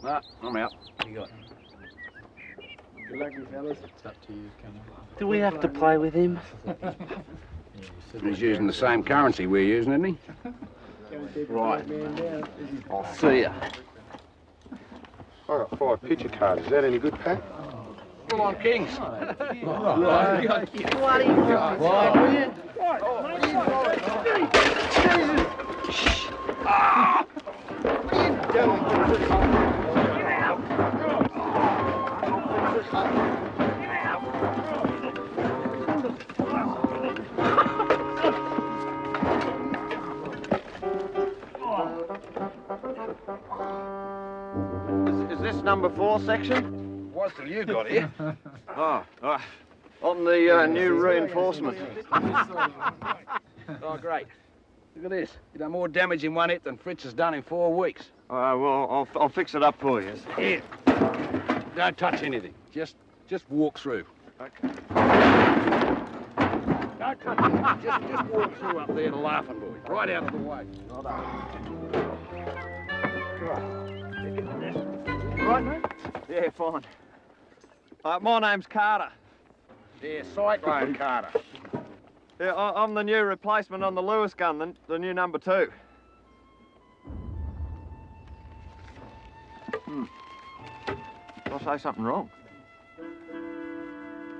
Nah, I'm out. What you got? Good luck, you fellas. It's up to you, Colonel. Do we have to play with him? He's using the same currency we're using, isn't he? Right. I'll see ya. I got 5 picture cards. Is that any good, Pat? Come on, Kings. Is this number 4 section? Was till you got here. Oh, on the new reinforcement. Oh, great. Look at this. You done more damage in one hit than Fritz has done in 4 weeks. Well, I'll fix it up for you. Here. Don't touch anything. Just walk through. Okay. Don't touch anything. Just walk through up there to Laughing Boy. Right out of the way. Right, mate? Yeah, fine. My name's Carter. Yeah, Cyclone Carter. Yeah, I'm the new replacement on the Lewis gun, the new number 2. Did I say something wrong?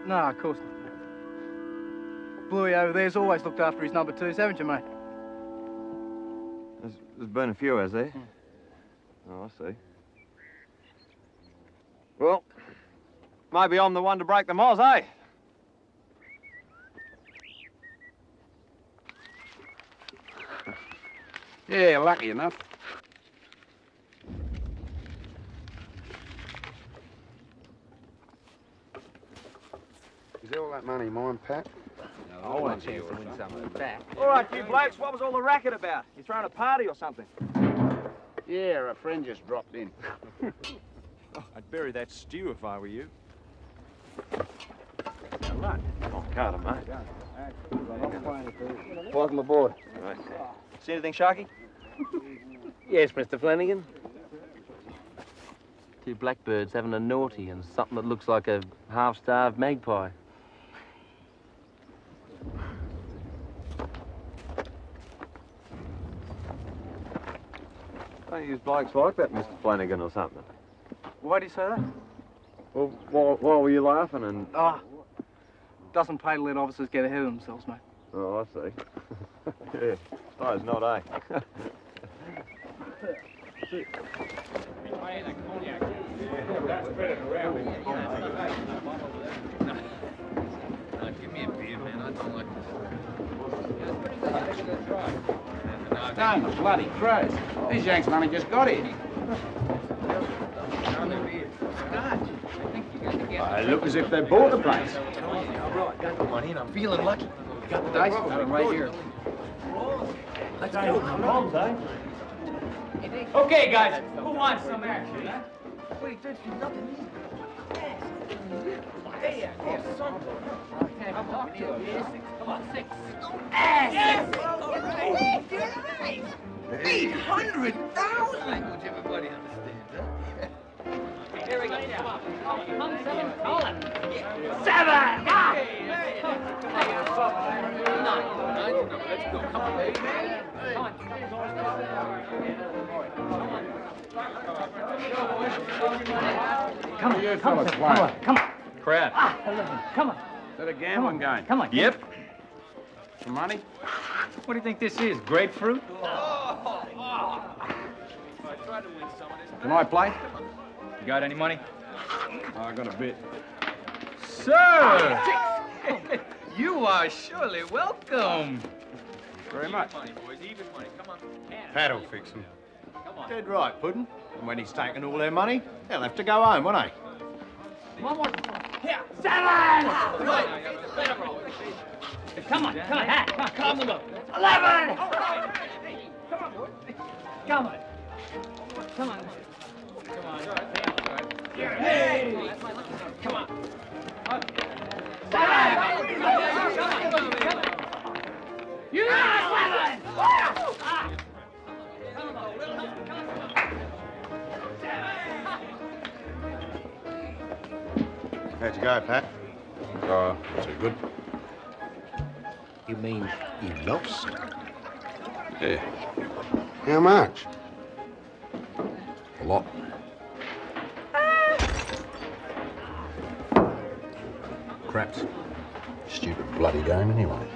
No, of course not. Bluey over there's always looked after his number 2s, haven't you, mate? There's been a few, has there? Oh, I see. Well, maybe I'm the one to break the moz, eh? Yeah, lucky enough. Is all that money mine, Pat? I want a chance to win some of it back. All right, you blokes, what was all the racket about? You throwing a party or something? Yeah, a friend just dropped in. I'd bury that stew if I were you. Oh, Carter, mate. Welcome aboard. Right. See anything, Sharky? Yes, Mr. Flanagan. 2 blackbirds having a naughty and something that looks like a half-starved magpie. Don't use blokes like that, Mr. Flanagan, or something. Why do you say that? Well, why were you laughing and... Ah, doesn't pay to let officers get ahead of themselves, mate. Oh, I see. Yeah, suppose not, eh? Give me a beer, man. I don't like this. Darn the bloody crows. These Yanks only just got here. They look as if they bought the place. Right, got the money and I'm feeling lucky. We got the dice right here. Let's go. Come on, Okay, guys, who wants some action? Huh? Wait, there's nothing. Hey, son. Come on, 6. Come on, 6. Yes! 800,000! Language everybody understands, huh? Here we go. Come on. Come 7, call it. 7! Hey, 9. Let's go. Come on, baby. Come on. Come on, you fellas playing. Come on. Crap. Come on. Is that a gambling game? Come on. Yep. Some money? What do you think this is? Grapefruit? Can I play? You got any money? I got a bit. Sir! You are surely welcome. Very much. Money, boys. Even money. Come on. Pat'll fix them. Come on. Dead right, Puddin'. And when he's taken all their money, they'll have to go home, won't they? One more. Here. 7! Come on. Come on. Calm them up. 11! Come on, boy. Come on. Come on. Come on. Hey! Come on. 7! You got 7! How'd you go, Pat? Oh, too good. You mean you lost? Yeah, How much? a lot. Craps. Stupid bloody game anyway.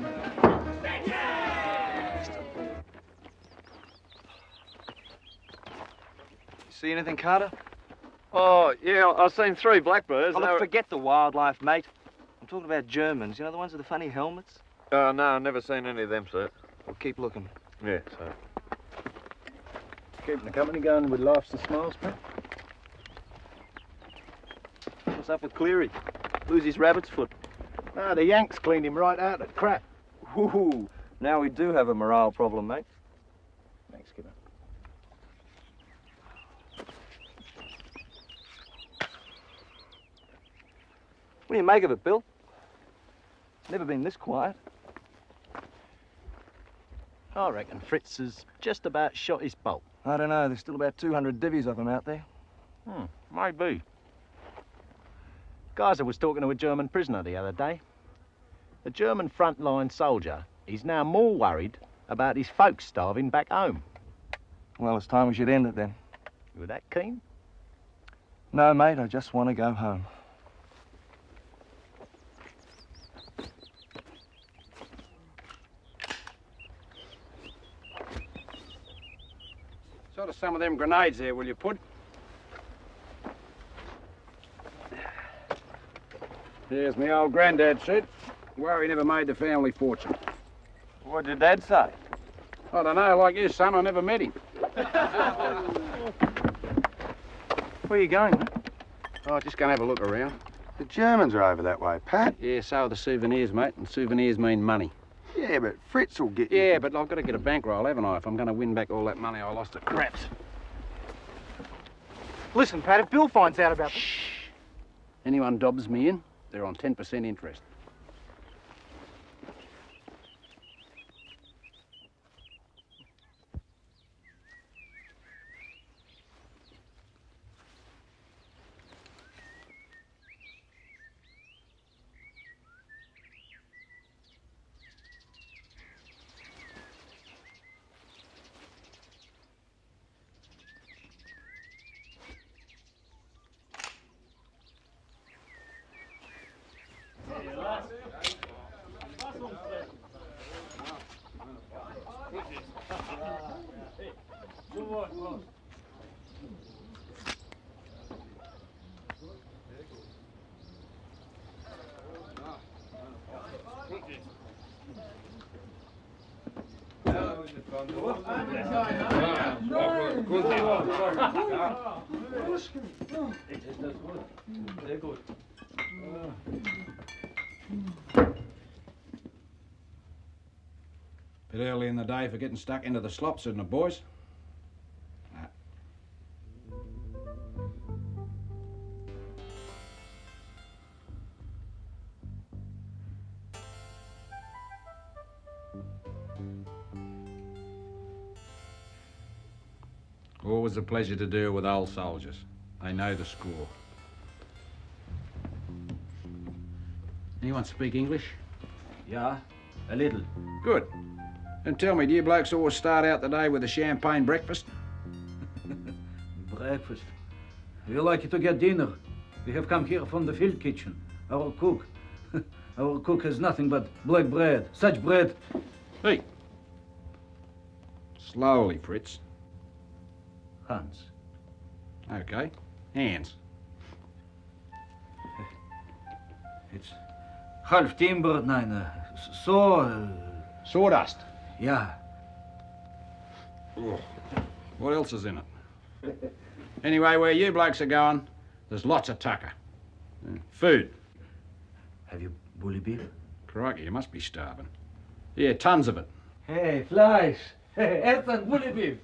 See anything, Carter? Oh, yeah, I've seen 3 blackbirds. Oh, and look, forget the wildlife, mate. I'm talking about Germans. You know the ones with the funny helmets? Oh, no, I've never seen any of them, sir. Well, keep looking. Yeah, sir. Keeping the company going with laughs and smiles, Pat? What's up with Cleary? Lose his rabbit's foot. Ah, the Yanks cleaned him right out at crap. Woohoo! Now we do have a morale problem, mate. Thanks, Skipper. What do you make of it, Bill? Never been this quiet. I reckon Fritz has just about shot his bolt. I don't know. There's still about 200 divvies of them out there. Maybe. Geyser was talking to a German prisoner the other day. The German frontline soldier is now more worried about his folks starving back home. Well, it's time we should end it then. You were that keen? No, mate, I just want to go home. Sort of some of them grenades there, will you put? There's my old granddad said. Worry never made the family fortune. What did Dad say? I don't know, like you, son, I never met him. Where are you going, mate? Oh, just gonna have a look around. The Germans are over that way, Pat. Yeah, so are the souvenirs, mate, and souvenirs mean money. Yeah, but Fritz will get you. Yeah, but I've got to get a bankroll, haven't I, if I'm going to win back all that money I lost at craps. Listen, Pat, if Bill finds out about this... Anyone dobs me in, they're on 10% interest. Bit early in the day for getting stuck into the slops, isn't it, boys? Always a pleasure to deal with old soldiers. They know the score. Anyone speak English? Yeah, a little. Good. And tell me, do you blokes always start out the day with a champagne breakfast? Breakfast. We like to get dinner. We have come here from the field kitchen. Our cook. Our cook has nothing but black bread. Such bread. Hey. Slowly, Fritz. Hans. Okay. Hands. It's half timber, nein. So. Sawdust. Yeah. Oh. What else is in it? Anyway, where you blokes are going, there's lots of tucker. Food. Have you bully beef? Crikey, you must be starving. Yeah, tons of it. Hey, flies. Hey, Ethan, bully beef.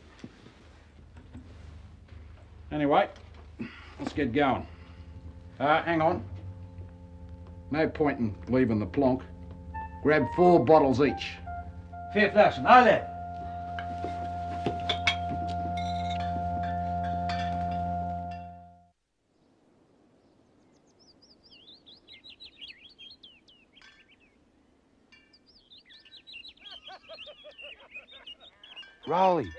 Anyway, let's get going. Hang on. No point in leaving the plonk. Grab 4 bottles each. 4 flaschen, alle. Rolly!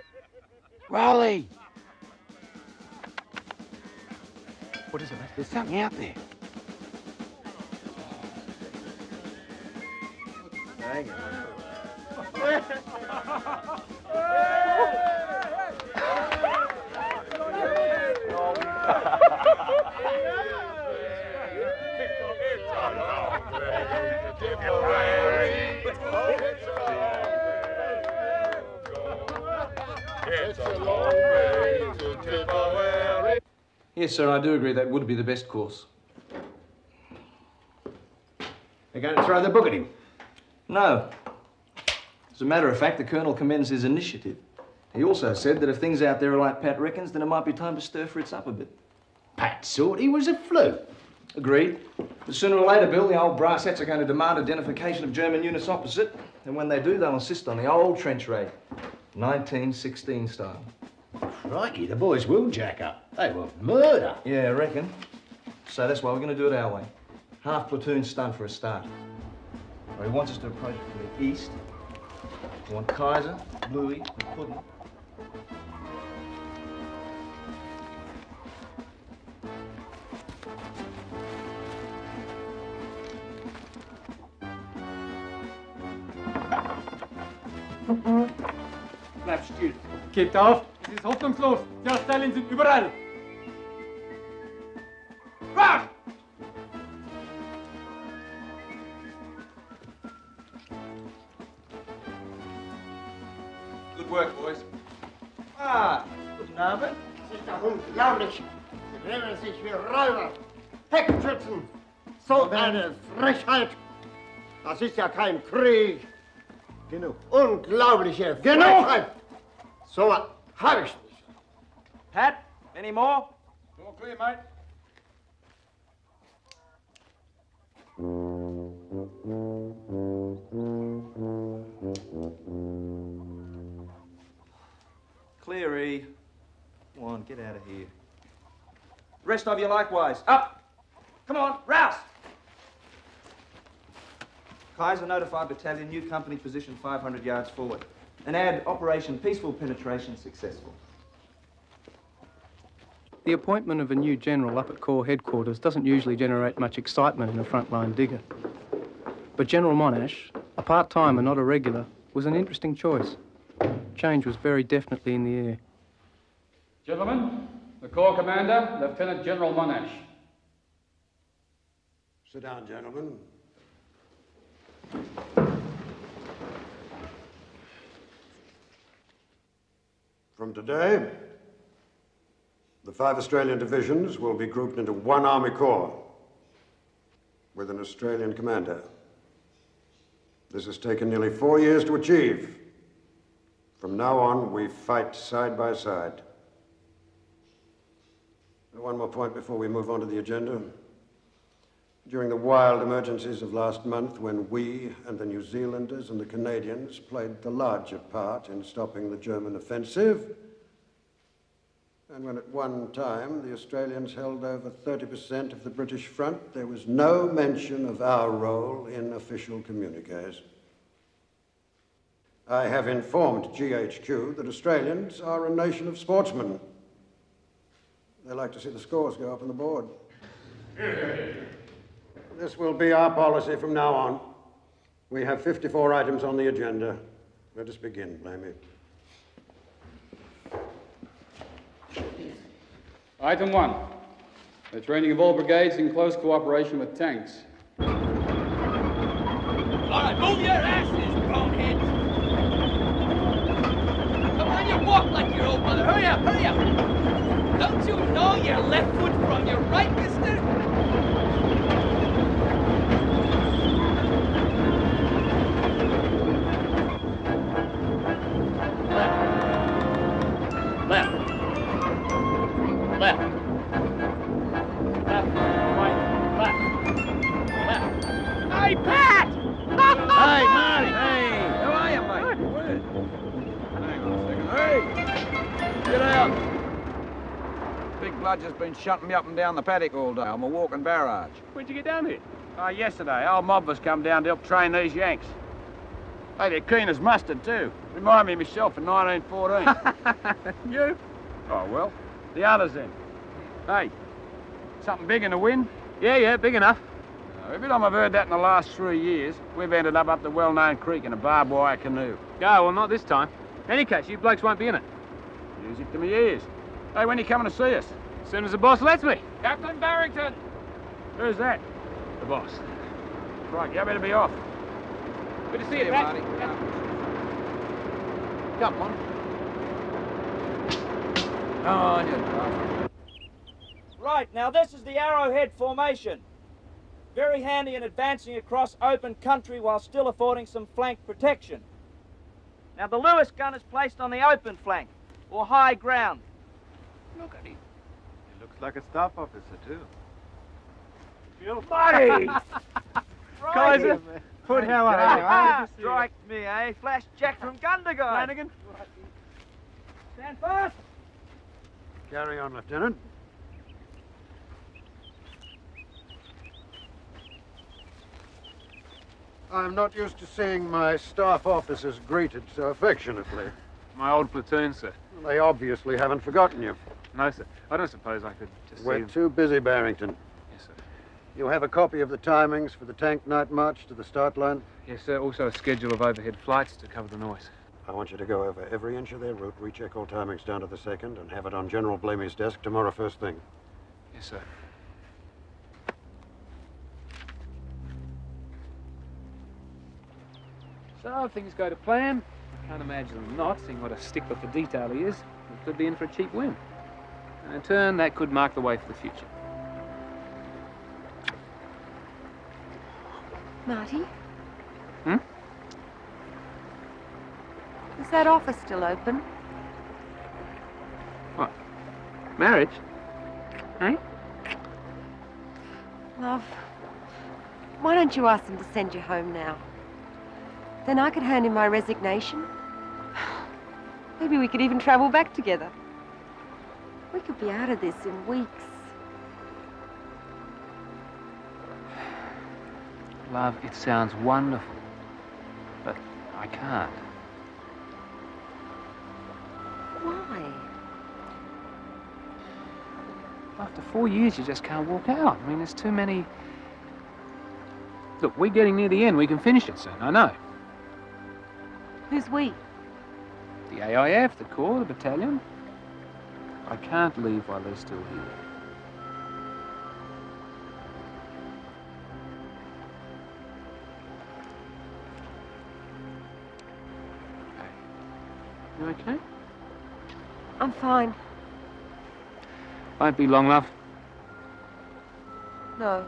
Rolly! What is it, mate? There's something out there. Hang on. Yes, sir, I do agree that would be the best course. They're going to throw the book at him. No. As a matter of fact, the Colonel commends his initiative. He also said that if things out there are like Pat reckons, then it might be time to stir Fritz up a bit. Pat thought he was a fluke. Agreed. But sooner or later, Bill, the old brassets are going to demand identification of German units opposite. And when they do, they'll insist on the old trench raid. 1916 style. Crikey, the boys will jack up. They will murder. Yeah, I reckon. So that's why we're going to do it our way. Half platoon stunt for a start. He wants us to approach from the east. We want Kaiser, Bluey, and Puddin'. Bleib still. Gebt auf! Es ist hoffnungslos. Die Australien sind überall. Rush! Good work, boys. Ah, guten Abend. Das ist doch unglaublich. Sie nehmen sich wie Räuber, Heckschützen. So eine Frechheit. Das ist ja kein Krieg. Genug. Unglaubliche Frechheit. So was habe ich nicht. Pat, any more? All clear, mate. Cleary. Come on, get out of here. Rest of you likewise. Up! Come on, rouse! Kaiser, notify battalion, new company position 500 yards forward. And add Operation Peaceful Penetration successful. The appointment of a new general up at Corps headquarters doesn't usually generate much excitement in a frontline digger. But General Monash, a part-time and not a regular, was an interesting choice. Change was very definitely in the air. Gentlemen, the Corps Commander, Lieutenant General Monash. Sit down, gentlemen. From today, the 5 Australian divisions will be grouped into one Army Corps with an Australian commander. This has taken nearly 4 years to achieve. From now on, we fight side by side. One more point before we move on to the agenda. During the wild emergencies of last month, when we and the New Zealanders and the Canadians played the larger part in stopping the German offensive, and when at one time the Australians held over 30% of the British front, there was no mention of our role in official communiques. I have informed GHQ that Australians are a nation of sportsmen. They like to see the scores go up on the board. This will be our policy from now on. We have 54 items on the agenda. Let us begin, Blamey. Item 1. The training of all brigades in close cooperation with tanks. All right, move your asses, boneheads. Come on, you walk like your old mother. Hurry up, hurry up. Don't you know your left foot from your right, mister? Left. Left. Left. Right. Left. Left. Hey, Pat! Hey, Marty! Hey! How are you, mate? Hang on a second. Hey! Get out! Big bludger's been shutting me up and down the paddock all day. I'm a walking barrage. When'd you get down here? Yesterday, old mob was come down to help train these Yanks. Hey, they're keen as mustard, too. Remind me of myself in 1914. You? Oh, well, the others then. Hey, something big in the wind? Yeah, big enough. Every time I've heard that in the last 3 years, we've ended up the well-known creek in a barbed wire canoe. Well, not this time. In any case, you blokes won't be in it. Music to me ears. Hey, when are you coming to see us? As soon as the boss lets me. Captain Barrington! Who's that? The boss. Crikey, I better be off. Good to see you, Pat. Come on. On your drive. Right, now this is the arrowhead formation. Very handy in advancing across open country while still affording some flank protection. Now the Lewis gun is placed on the open flank, or high ground. Look at him. He looks like a staff officer, too. Buddy! Kaiser, Put how are you? Strike me, eh? Flash Jack from Gundagai. Flanagan. Stand fast. Carry on, Lieutenant. I'm not used to seeing my staff officers greeted so affectionately. My old platoon, sir. They obviously haven't forgotten you. No, sir. I don't suppose I could just see We're them. too busy, Barrington. Yes, sir. You have a copy of the timings for the tank night march to the start line? Yes, sir. Also a schedule of overhead flights to cover the noise. I want you to go over every inch of their route, recheck all timings down to the second, and have it on General Blamey's desk tomorrow first thing. Yes, sir. So, if things go to plan, I can't imagine them not, seeing what a stickler for detail he is. We could be in for a cheap win. And in turn, that could mark the way for the future. Marty? Hmm? Is that office still open? What? Marriage? Eh? Love, why don't you ask them to send you home now? Then I could hand in my resignation. Maybe we could even travel back together. We could be out of this in weeks. Love, it sounds wonderful, but I can't. Why? After 4 years, you just can't walk out. I mean, there's too many... Look, we're getting near the end. We can finish it soon, I know. Who's we? The AIF, the Corps, the Battalion. I can't leave while they're still here. You okay? I'm fine. Won't be long, love. No.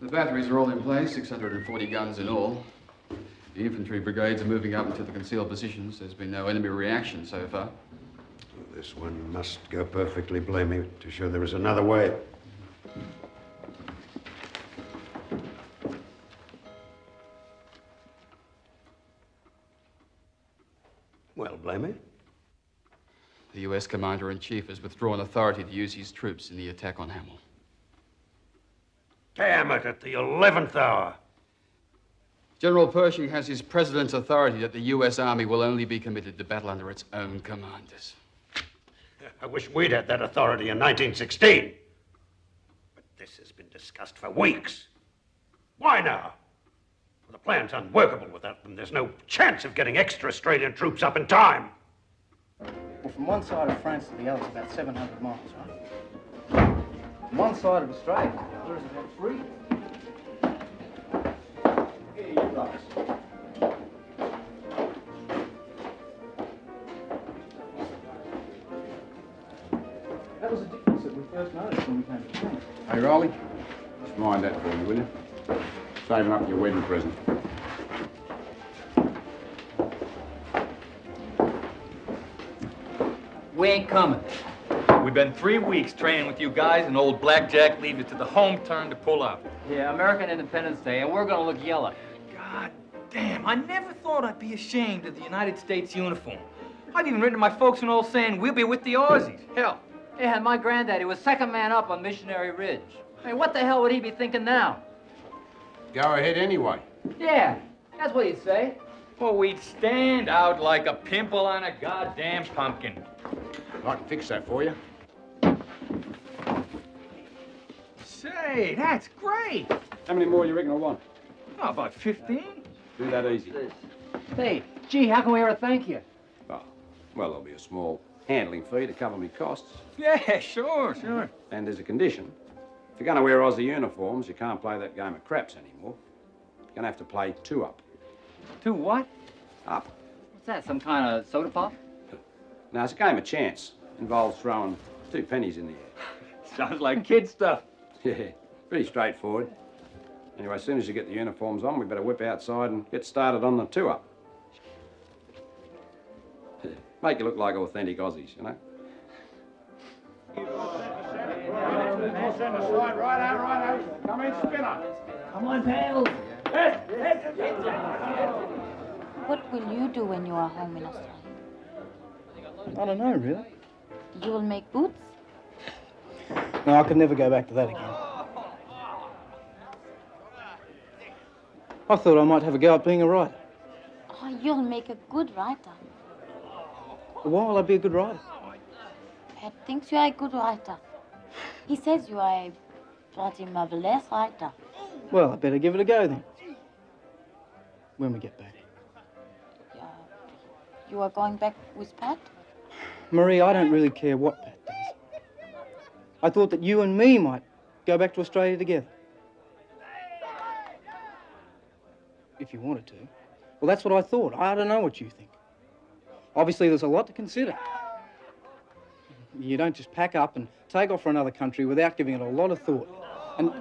The batteries are all in place, 640 guns in all. The infantry brigades are moving up into the concealed positions. There's been no enemy reaction so far. This one must go perfectly, Blamey, to show there is another way. Well, Blamey? The US Commander-in-Chief has withdrawn authority to use his troops in the attack on Hamel. Damn it, at the 11th hour. General Pershing has his president's authority that the US Army will only be committed to battle under its own commanders. I wish we'd had that authority in 1916. But this has been discussed for weeks. Why now? Well, the plan's unworkable without them. There's no chance of getting extra Australian troops up in time. Well, from one side of France to the other is about 700 miles, right? From one side of Australia to the other is about 3. Here, you guys. That was a difference that we first noticed when we came to town. Hey, Riley, just mind that for me, will you? Saving up your wedding present. We ain't coming. We've been 3 weeks training with you guys, and old Blackjack leaves it to the home turn to pull out. Yeah, American Independence Day, and we're gonna look yellow. God Damn, I never thought I'd be ashamed of the United States uniform. I've even written to my folks and all saying we'll be with the Aussies. Hell. Yeah, my granddaddy was second man up on Missionary Ridge. Hey, what the hell would he be thinking now? Go ahead anyway. Yeah, that's what he'd say. Well, we'd stand out like a pimple on a goddamn pumpkin. I can fix that for you. Say, that's great. How many more you reckon I want? Oh, about 15. Do that easy. Hey, gee, how can we ever thank you? Oh, well, there'll be a small handling fee to cover me costs. Yeah, sure. And there's a condition. If you're going to wear Aussie uniforms, you can't play that game of craps anymore. You're going to have to play 2 up. 2 what? Up. What's that, some kind of soda pop? Now, it's a game of chance. Involves throwing 2 pennies in the air. Sounds like kid stuff. Yeah, pretty straightforward. Anyway, as soon as you get the uniforms on, we better whip outside and get started on the 2 up. Make you look like authentic Aussies, you know? Send a slide right. Come in, spinner. Come on, pals. What will you do when you are home in Australia? I don't know, really. You will make boots? No, I could never go back to that again. I thought I might have a go at being a writer. Oh, you'll make a good writer. Why will I be a good writer? Pat thinks you are a good writer. He says you are a pretty marvelous writer. Well, I better give it a go then. When we get back. You are going back with Pat? Marie, I don't really care what Pat does. I thought that you and me might go back to Australia together. If you wanted to. Well, that's what I thought. I don't know what you think. Obviously, there's a lot to consider. You don't just pack up and take off for another country without giving it a lot of thought. And...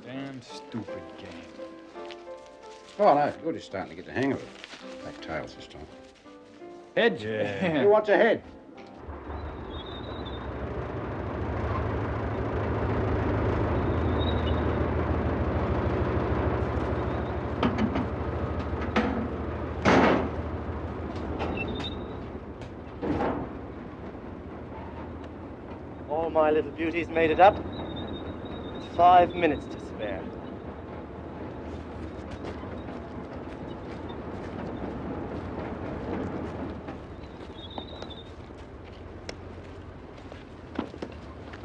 Damn stupid game. Oh, no, you're just starting to get the hang of it. Take tails this time. Head? Yeah. Who wants a head? All my little beauties made it up. With 5 minutes to spare.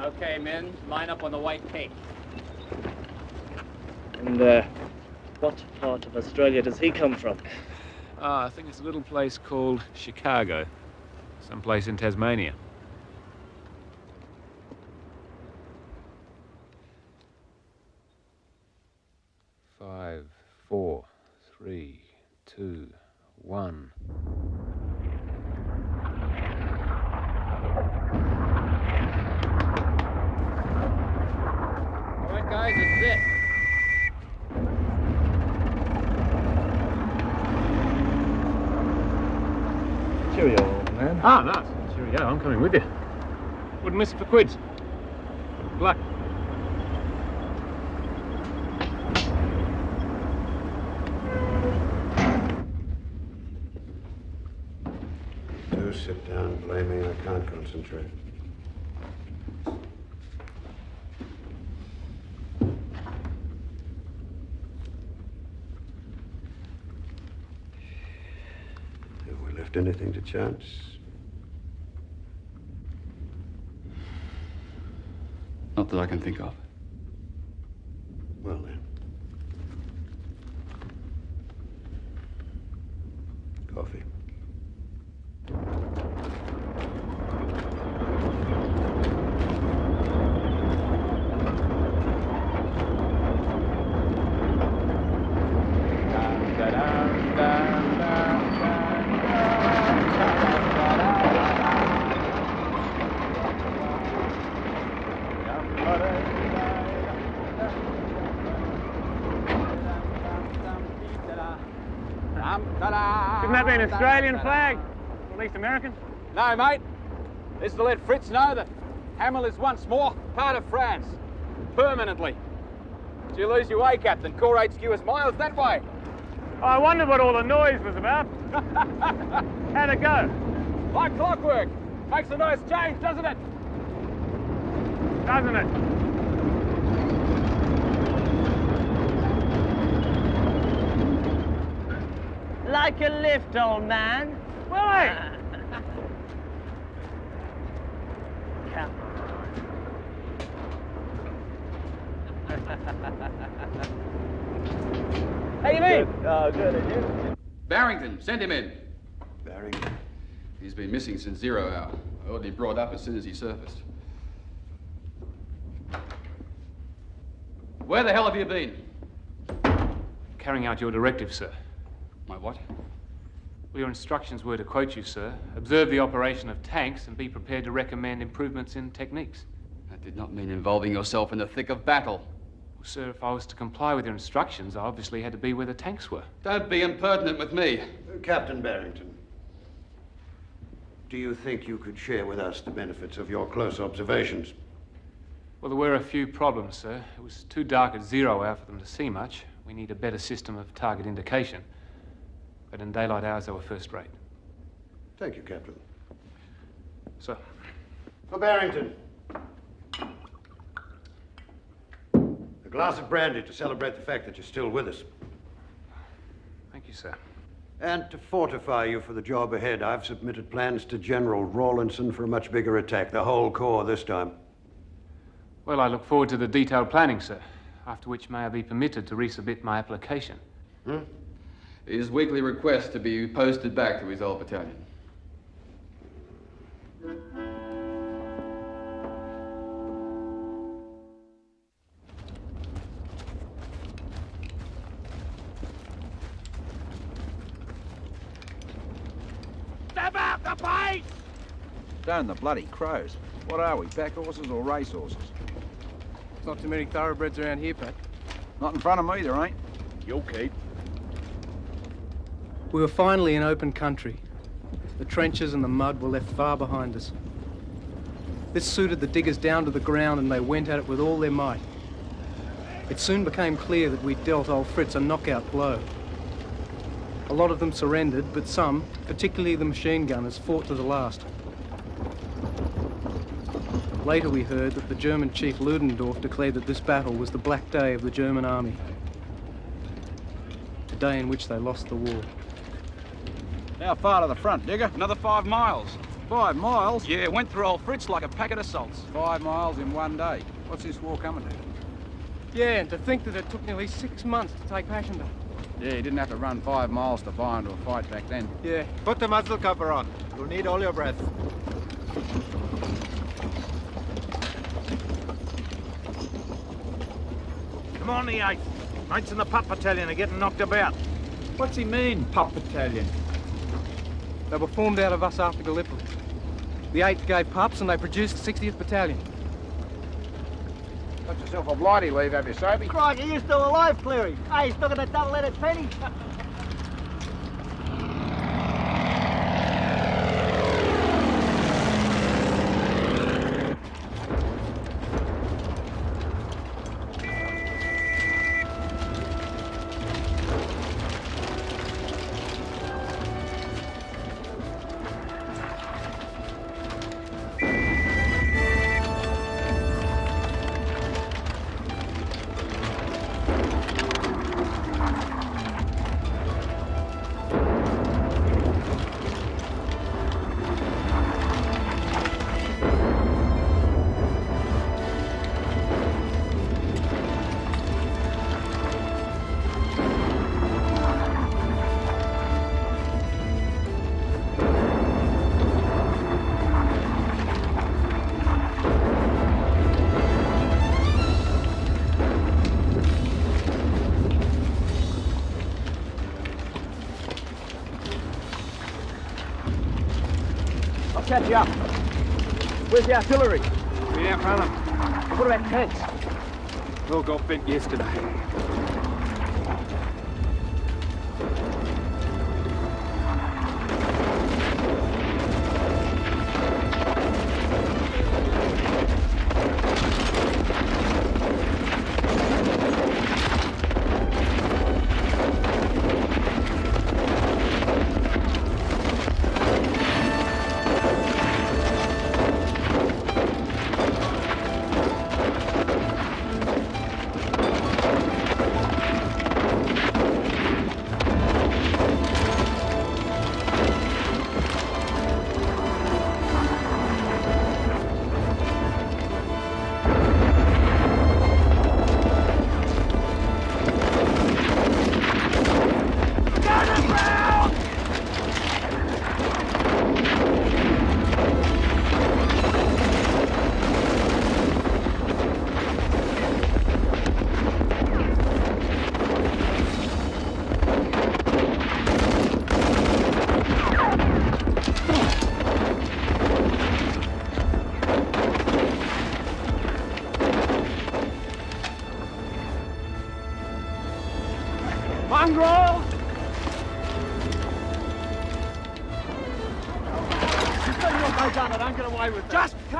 Okay, men, line up on the white cake. And, what part of Australia does he come from? I think it's a little place called Chicago. Someplace in Tasmania. Five, 4, 3, 2, 1. All right, guys, it's it. Cheerio, old man. Ah, nice. Cheerio, I'm coming with you. Wouldn't miss it for quids. Good luck. Do sit down, blaming. I can't concentrate. Have we left anything to chance? Not that I can think of. Well, then. Coffee. been Australian flag? Or at least American? No, mate. This is to let Fritz know that Hamel is once more part of France. Permanently. Did you lose your way, Captain? Corps HQ is miles that way. I wondered what all the noise was about. How'd it go? Like clockwork. Makes a nice change, doesn't it? Doesn't it? Like a lift, old man. Willie! Come How you been? Oh, good, and you? Barrington, send him in. Barrington? He's been missing since 0 hour. I ordered him brought up as soon as he surfaced. Where the hell have you been? Carrying out your directive, sir. My what? Well, your instructions were, to quote you, sir, observe the operation of tanks and be prepared to recommend improvements in techniques. That did not mean involving yourself in the thick of battle. Well, sir, if I was to comply with your instructions, I obviously had to be where the tanks were. Don't be impertinent with me. Captain Barrington, do you think you could share with us the benefits of your close observations? Well, there were a few problems, sir. It was too dark at 0 hour for them to see much. We need a better system of target indication. But in daylight hours, they were first rate. Thank you, Captain. Sir. For Barrington. A glass of brandy to celebrate the fact that you're still with us. Thank you, sir. And to fortify you for the job ahead, I've submitted plans to General Rawlinson for a much bigger attack, the whole corps this time. Well, I look forward to the detailed planning, sir. After which, may I be permitted to resubmit my application? His weekly request to be posted back to his old battalion. Step out the pace! Darn the bloody crows. What are we, pack horses or race horses? There's not too many thoroughbreds around here, Pat. Not in front of me, there ain't. You'll keep. We were finally in open country. The trenches and the mud were left far behind us. This suited the diggers down to the ground, and they went at it with all their might. It soon became clear that we'd dealt old Fritz a knockout blow. A lot of them surrendered, but some, particularly the machine gunners, fought to the last. Later we heard that the German chief Ludendorff declared that this battle was the Black Day of the German army. The day in which they lost the war. How far to the front, Digger? Another 5 miles. 5 miles? Yeah, went through old Fritz like a packet of salts. 5 miles in one day. What's this war coming to? Yeah, and to think that it took nearly 6 months to take Passchendaele. Yeah, you didn't have to run 5 miles to buy into a fight back then. Yeah. Put the muzzle cover on. You'll need all your breath. Come on, the 8th. Mates in the pup battalion are getting knocked about. What's he mean, pup battalion? They were formed out of us after Gallipoli. The 8th gave pups and they produced the 60th Battalion. Got yourself a blighty leave, have you, Soapy? Crikey, you're still alive, Cleary. Hey, he's looking at double-headed penny. Catch you up. Where's the artillery? We outrun them. What about tanks? All got bent yesterday.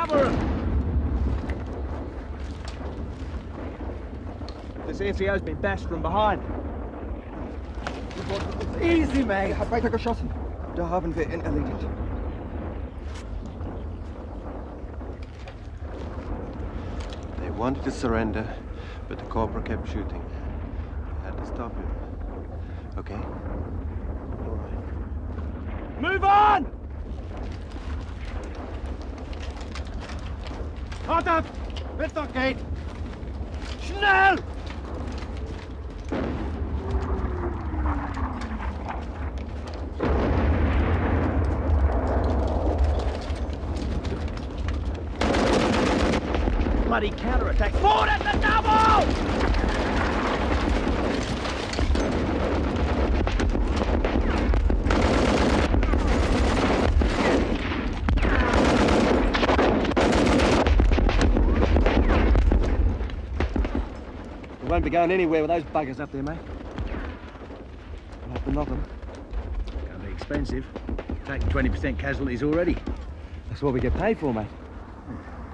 Cover him! This ACO's been bashed from behind. Easy, mate. Ich hab weitergeschossen. Da haben wir ihn erledigt. They wanted to surrender, but the corporal kept shooting. I had to stop him. Okay? All right. Move on! Hart ab! Wenn's noch geht! Schnell! Bloody counterattack! Forward at the double! We won't be going anywhere with those buggers up there, mate. We'll have to knock them. Gonna be expensive. Taking 20% casualties already. That's what we get paid for, mate.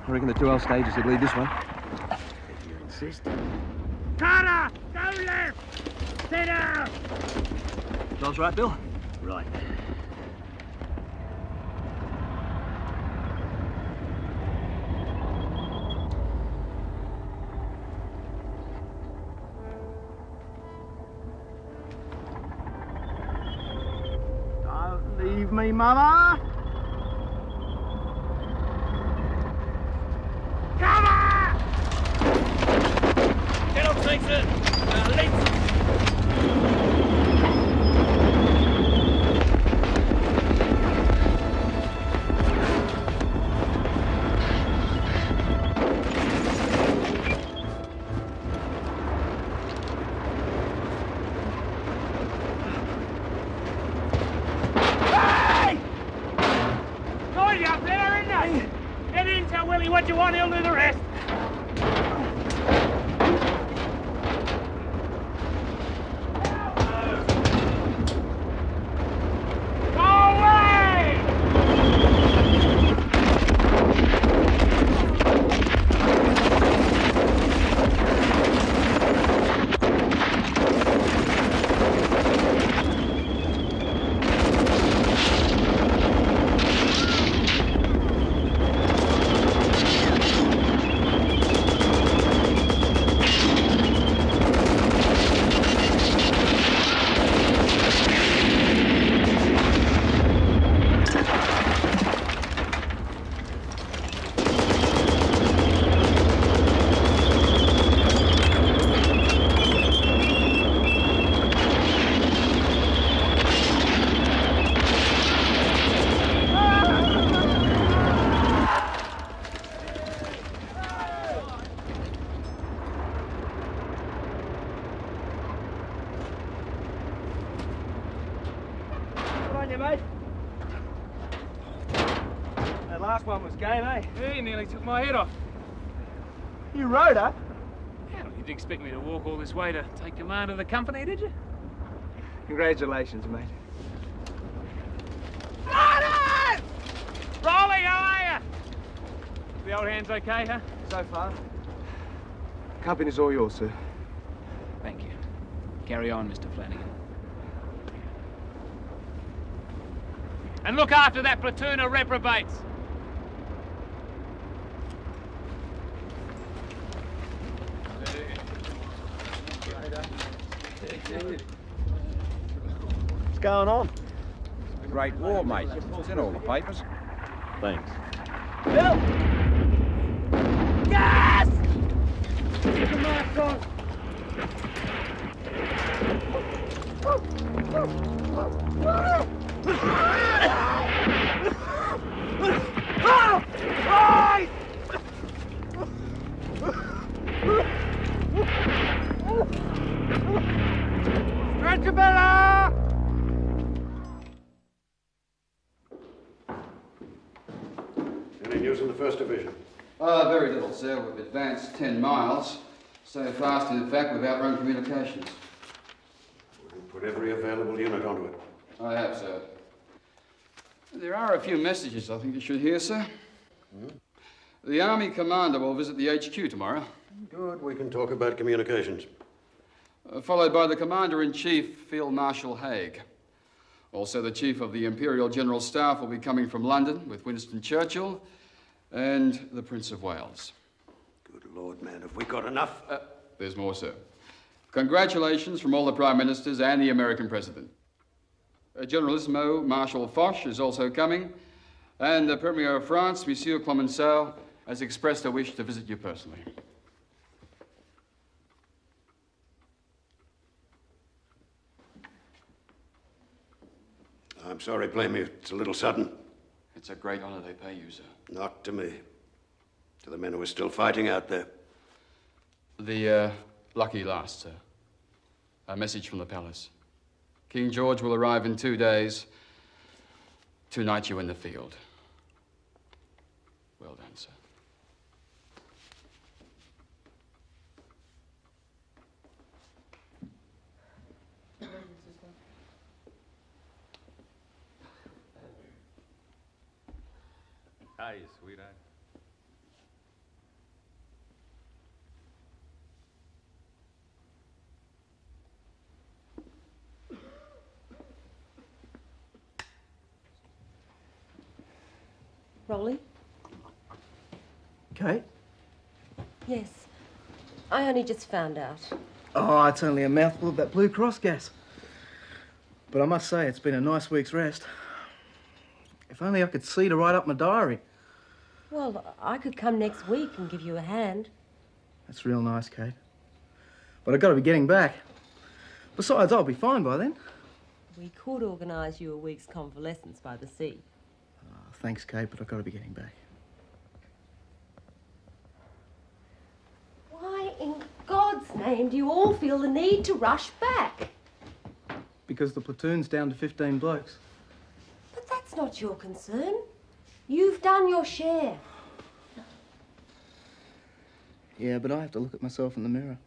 I reckon the 2 old stages would lead this one. If you insist. Carter! Go left! Sit down! John's right, Bill? Right. Don't leave me, Mama! Cover! Get up, Dixon! Let's... What you want, he'll do the rest. Go away! Mate. That last one was game, eh? Yeah, you nearly took my head off. You rode her? Yeah, you didn't expect me to walk all this way to take command of the company, did you? Congratulations, mate. Rolly! Rolly, how are you? The old hands okay, huh? So far. Company's all yours, sir. Thank you. Carry on, Mr. Flanagan. And look after that platoon of reprobates. What's going on? The Great War, mate. It's in all the papers. Thanks. Bill! Gas! Get the mask on! Stretchabella! Any news in the First Division? Very little, sir. We've advanced 10 miles. So fast, in fact, we've outrun communications. We've put every available unit onto it. I have, sir. There are a few messages I think you should hear, sir. The Army Commander will visit the HQ tomorrow. Good, we can talk about communications. Followed by the Commander-in-Chief, Field Marshal Haig. Also, the Chief of the Imperial General Staff will be coming from London with Winston Churchill and the Prince of Wales. Good Lord, man, have we got enough? There's more, sir. Congratulations from all the Prime Ministers and the American President. Generalissimo Marshal Foch is also coming, and the Premier of France, Monsieur Clemenceau, has expressed a wish to visit you personally. I'm sorry, Plainview. It's a little sudden. It's a great honor they pay you, sir. Not to me. To the men who are still fighting out there. The lucky last, sir. A message from the palace. King George will arrive in 2 days to knight you in the field. Well done, sir. Hi, sweetheart. Rolly? Kate? Yes. I only just found out. Oh, it's only a mouthful of that Blue Cross gas. But I must say, it's been a nice week's rest. If only I could see to write up my diary. Well, I could come next week and give you a hand. That's real nice, Kate. But I've got to be getting back. Besides, I'll be fine by then. We could organise you a week's convalescence by the sea. Thanks, Kate, but I've got to be getting back. Why in God's name do you all feel the need to rush back? Because the platoon's down to 15 blokes. But that's not your concern. You've done your share. Yeah, but I have to look at myself in the mirror.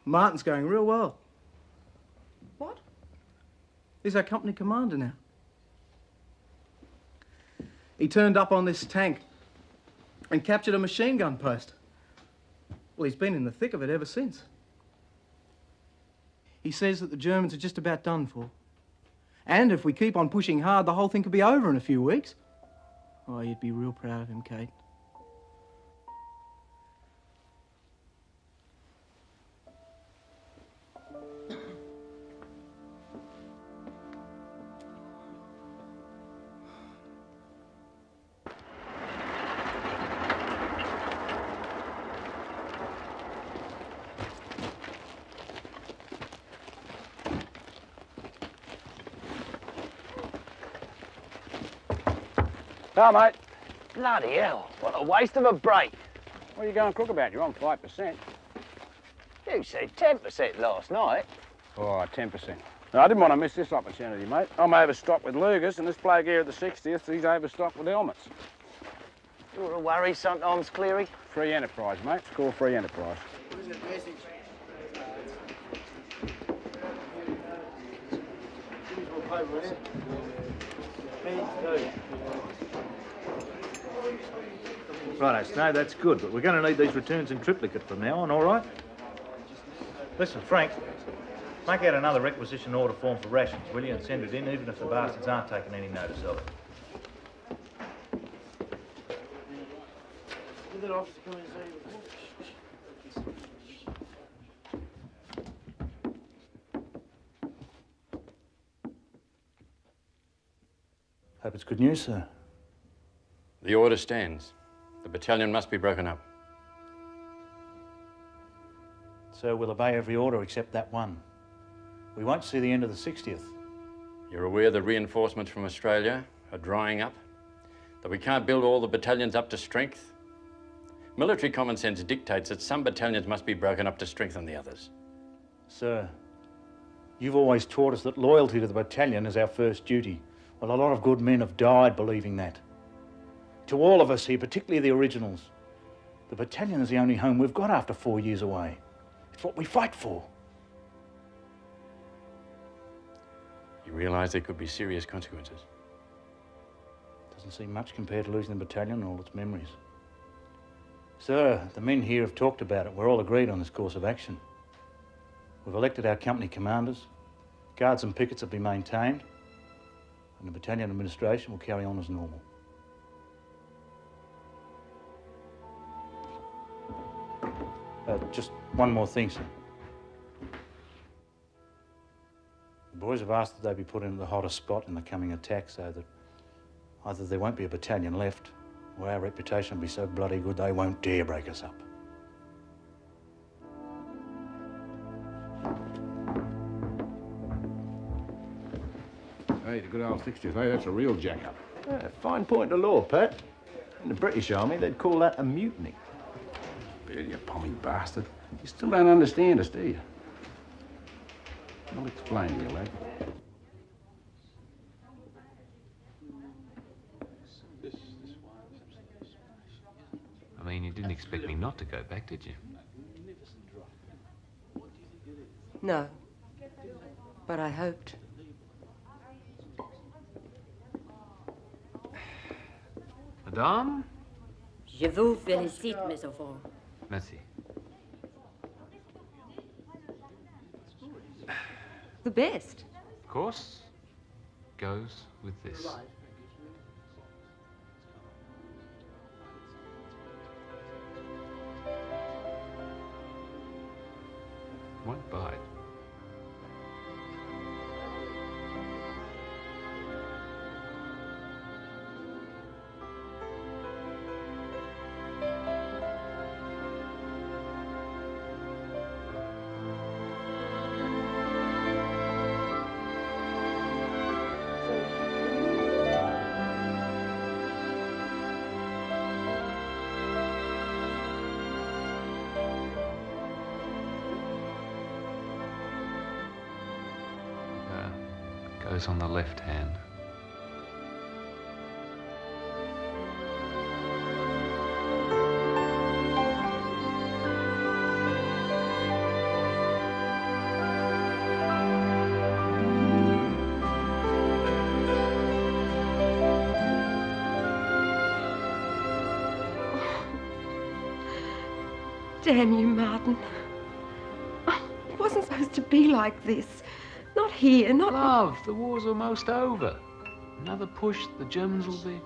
Martin's going real well. What? He's our company commander now. He turned up on this tank and captured a machine gun post. Well, he's been in the thick of it ever since. He says that the Germans are just about done for. And if we keep on pushing hard, the whole thing could be over in a few weeks. Oh, you'd be real proud of him, Kate. Now, mate. Bloody hell, what a waste of a break. What are you going crook about? You're on 5%. You said 10% last night. Oh, 10%. No, I didn't want to miss this opportunity, mate. I'm overstocked with Lugers, and this bloke here at the 60th, he's overstocked with helmets. You're a worry sometimes, Cleary. Free enterprise, mate. It's called free enterprise. Righto, Snow, that's good, but we're going to need these returns in triplicate from now on, all right? Listen, Frank, make out another requisition order form for rations, will you, and send it in, even if the bastards aren't taking any notice of it. Hope it's good news, sir. The order stands. The battalion must be broken up. So we'll obey every order except that one. We won't see the end of the 60th. You're aware the reinforcements from Australia are drying up? That we can't build all the battalions up to strength? Military common sense dictates that some battalions must be broken up to strengthen the others. Sir, you've always taught us that loyalty to the battalion is our first duty. Well, a lot of good men have died believing that. To all of us here, particularly the originals, the battalion is the only home we've got after 4 years away. It's what we fight for. You realise there could be serious consequences? doesn't seem much compared to losing the battalion and all its memories. Sir, the men here have talked about it. We're all agreed on this course of action. We've elected our company commanders. Guards and pickets will be maintained, and the battalion administration will carry on as normal. Just one more thing, sir. The boys have asked that they be put into the hottest spot in the coming attack so that either there won't be a battalion left or our reputation will be so bloody good they won't dare break us up. Hey, the good old 60th, hey, that's a real jack-up. Yeah, fine point of law, Pat. In the British Army, they'd call that a mutiny. Bill, you pommy bastard. You still don't understand us, do you? I'll explain to you, lad. I mean, you didn't expect me not to go back, did you? No. But I hoped. Madame? Je vous félicite, mes enfants. Merci. The best. Of course, goes with this. Won't bite. Goes on the left hand. Damn you, Martin. It wasn't supposed to be like this. Not here, not... Love, the war's almost over. Another push, the Germans will be...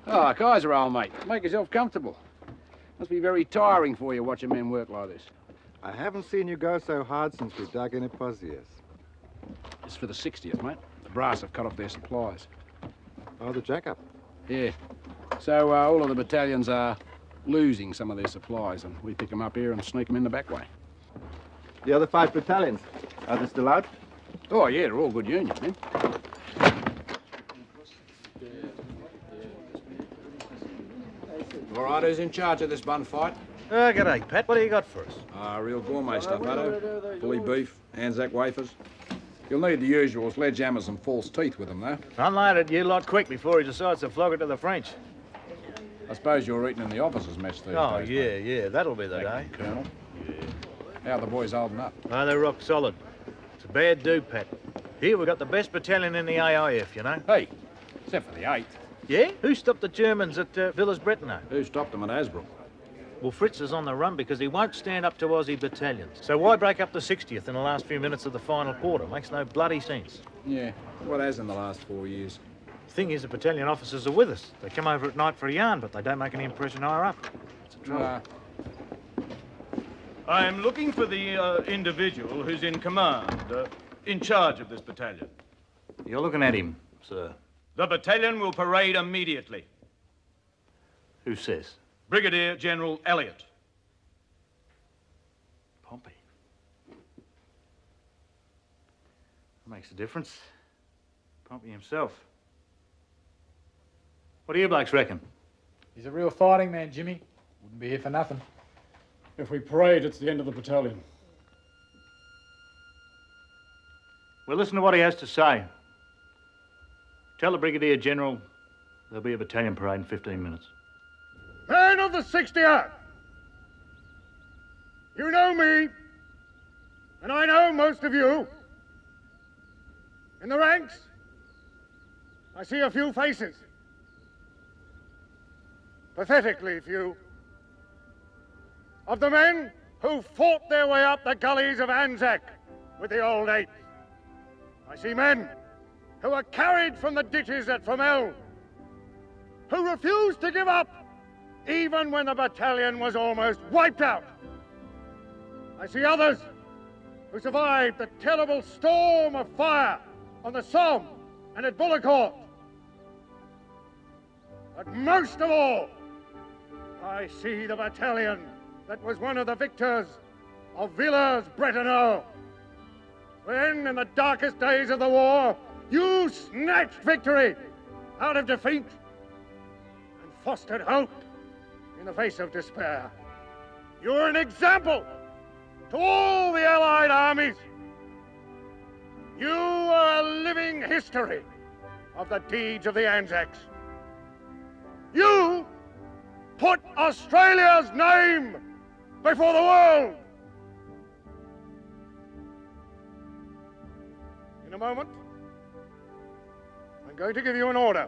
Ah, Kaiser, old mate. Make yourself comfortable. Must be very tiring for you watching men work like this. I haven't seen you go so hard since we dug in at Pozias. It's for the 60th, mate. The brass have cut off their supplies. Oh, the jack-up? Yeah. So all of the battalions are losing some of their supplies, and we pick them up here and sneak them in the back way. The other 5 battalions, are they still out? Oh, yeah, they're all good union, men. All right, who's in charge of this bun fight? G'day, Pat. What do you got for us? Real gourmet stuff, Hutto. Bully beef, Anzac wafers. You'll need the usual sledgehammers and false teeth with them, though. Unload it, you lot, quick before he decides to flog it to the French. I suppose you're eating in the officers' mess these days. Yeah, that'll be the day. Colonel. How are the boys holding up? Oh, they're rock solid. It's a bad do, Pat. Here we've got the best battalion in the AIF, you know. Hey, except for the 8th. Yeah? Who stopped the Germans at Villers-Bretonneux? Who stopped them at Asbrook? Well, Fritz is on the run because he won't stand up to Aussie battalions. So why break up the 60th in the last few minutes of the final quarter? Makes no bloody sense. Yeah, what has in the last 4 years? The thing is, the battalion officers are with us. They come over at night for a yarn, but they don't make any impression higher up. It's a trouble. I'm looking for the individual who's in command, in charge of this battalion. You're looking at him, sir. The battalion will parade immediately. Who says? Brigadier General Elliott. Pompey. That makes a difference. Pompey himself. What do you blokes reckon? He's a real fighting man, Jimmy. Wouldn't be here for nothing. If we parade, it's the end of the battalion. Well, listen to what he has to say. Tell the Brigadier General there'll be a battalion parade in 15 minutes. Men of the 60th! You know me, and I know most of you. In the ranks, I see a few faces. Pathetically few. Of the men who fought their way up the gullies of Anzac with the old Eighth. I see men who were carried from the ditches at Fromelles, who refused to give up even when the battalion was almost wiped out. I see others who survived the terrible storm of fire on the Somme and at Bullecourt. But most of all, I see the battalion that was one of the victors of Villers-Bretonneux, when in the darkest days of the war, you snatched victory out of defeat and fostered hope in the face of despair. You're an example to all the Allied armies. You are a living history of the deeds of the Anzacs. You put Australia's name before the world. In a moment, I'm going to give you an order.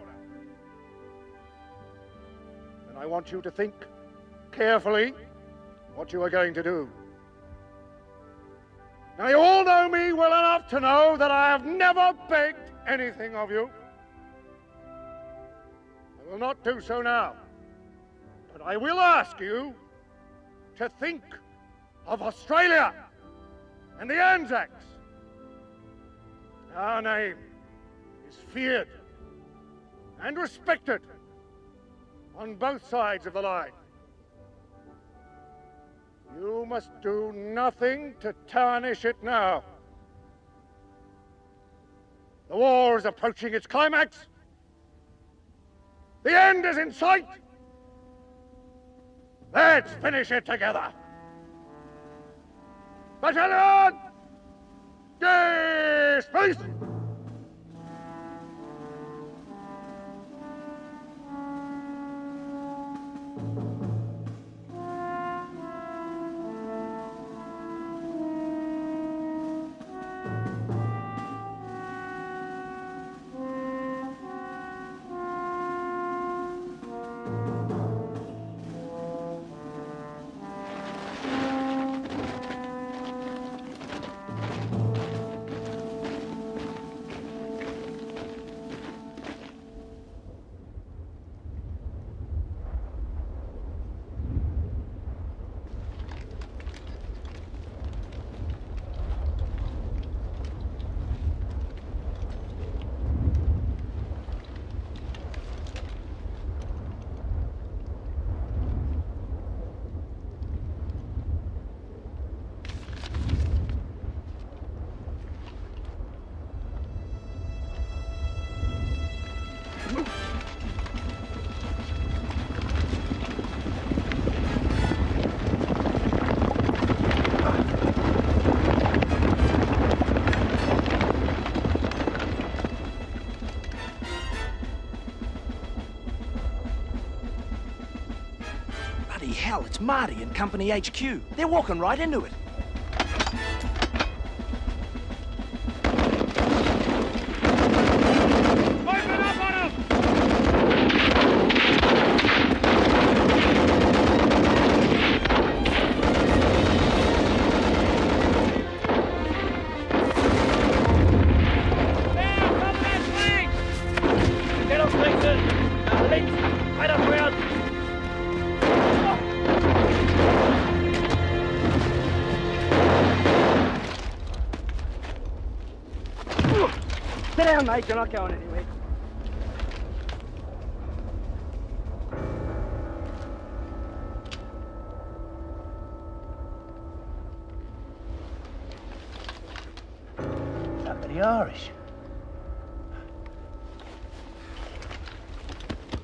And I want you to think carefully what you are going to do. Now, you all know me well enough to know that I have never begged anything of you. I will not do so now. But I will ask you to think of Australia and the Anzacs. Our name is feared and respected on both sides of the line. You must do nothing to tarnish it now. The war is approaching its climax. The end is in sight. Let's finish it together. Battalion, dismiss! Hell, it's Marty and Company HQ. They're walking right into it. Open up on them! Now, cover that flank! Get up, Lincoln! Links, right up around! Sit down, mate. You're not going anywhere. Somebody Irish.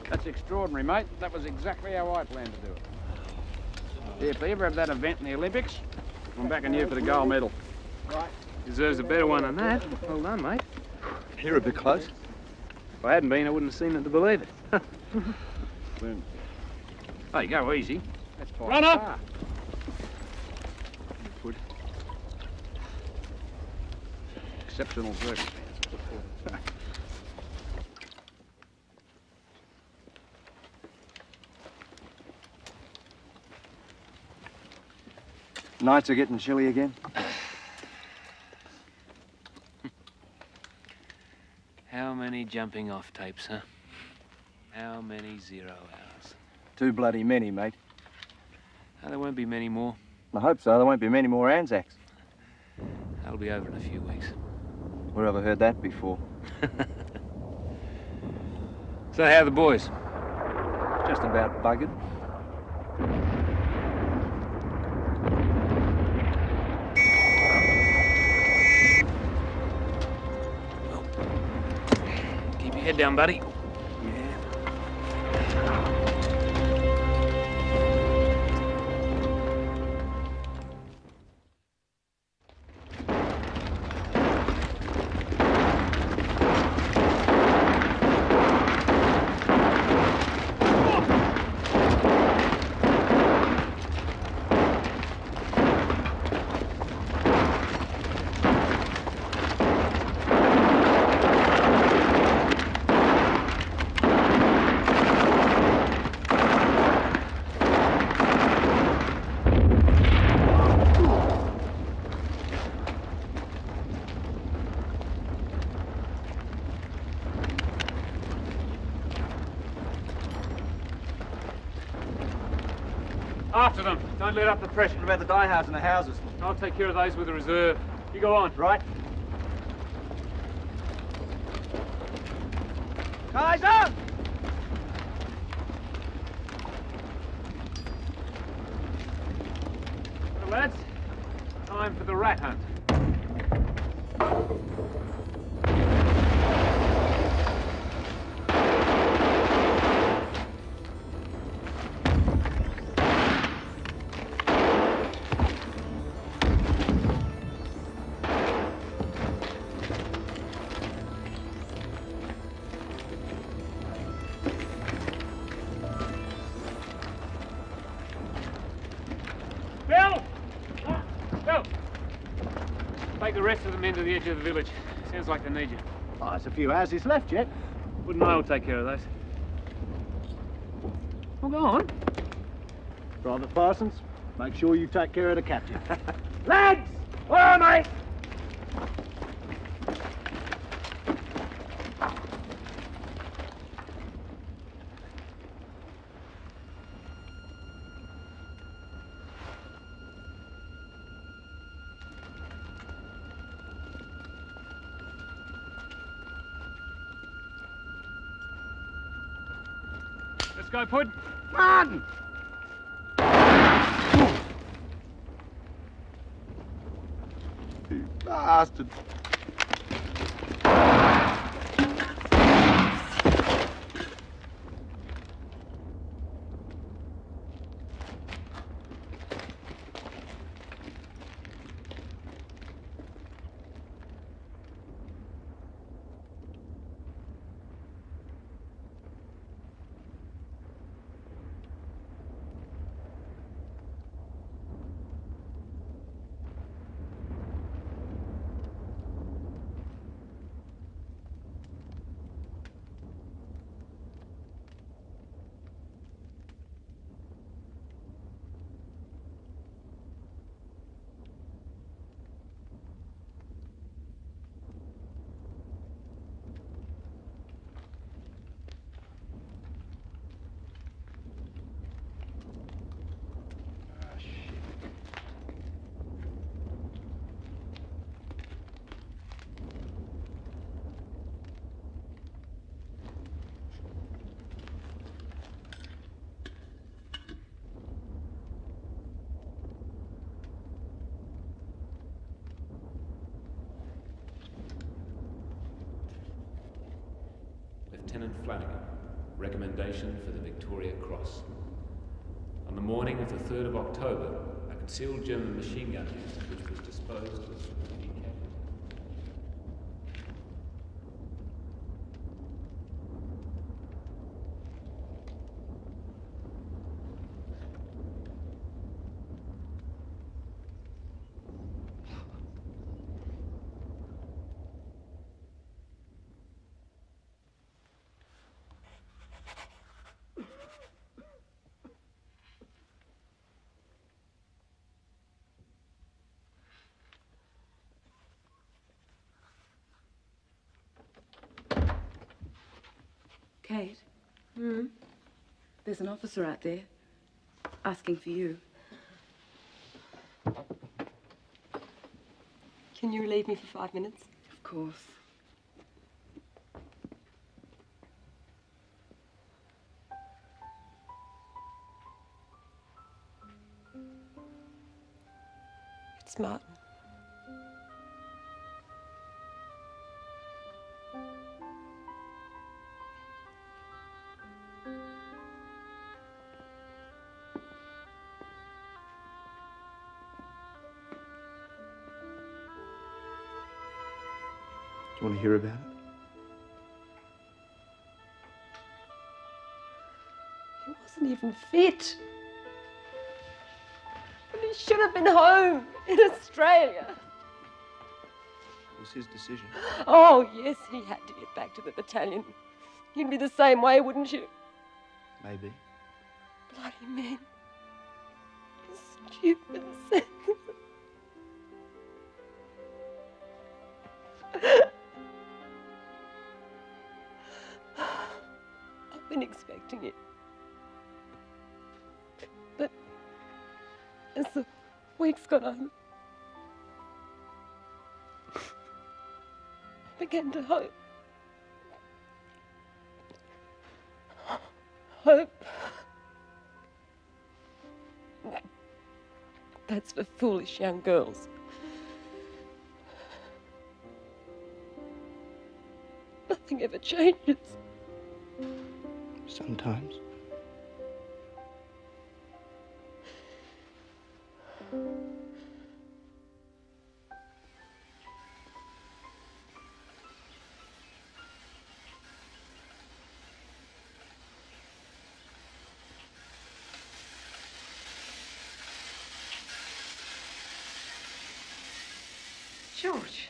That's extraordinary, mate. That was exactly how I planned to do it. Yeah, if they ever have that event in the Olympics, I'm backing you for the gold medal. Right. Deserves a better one than that. Well done, mate. You're a bit close. If I hadn't been, I wouldn't have seen it to believe it. Hey, go easy. That's quite Run up! far. Good. Exceptional circumstances, of course. Nights are getting chilly again. How many jumping off tapes, huh? How many 0 hours? Too bloody many, mate. Oh, there won't be many more. I hope so. There won't be many more Anzacs. That'll be over in a few weeks. Where have I heard that before? So how are the boys? Just about buggered. Keep your head down, buddy. After them. Don't let up the pressure. What about the die hards and the houses? I'll take care of those with the reserve. You go on. Right. Kaiser! Well, lads, time for the rat hunt. Take the rest of them into the edge of the village. Sounds like they need you. Oh, there's a few houses left yet. Wouldn't I will take care of those? Well, go on. Private Parsons, make sure you take care of the captain. Lads! Where, mate? Let's go, Pud. Run! You bastard. Lieutenant Flanagan, recommendation for the Victoria Cross. On On the morning of the 3rd of October, a concealed German machine gun nest, which was disposed was decamped. Kate? There's an officer out there asking for you. Can you relieve me for 5 minutes? Of course. It's Martin. Do you want to hear about it? He wasn't even fit. And he should have been home in Australia. It was his decision. Oh, yes, he had to get back to the battalion. You'd be the same way, wouldn't you? Maybe. Bloody men. Stupid, senseless. I've been expecting it. But as the weeks got on, I began to hope. Hope. That's for foolish young girls. Nothing ever changes. Sometimes. George.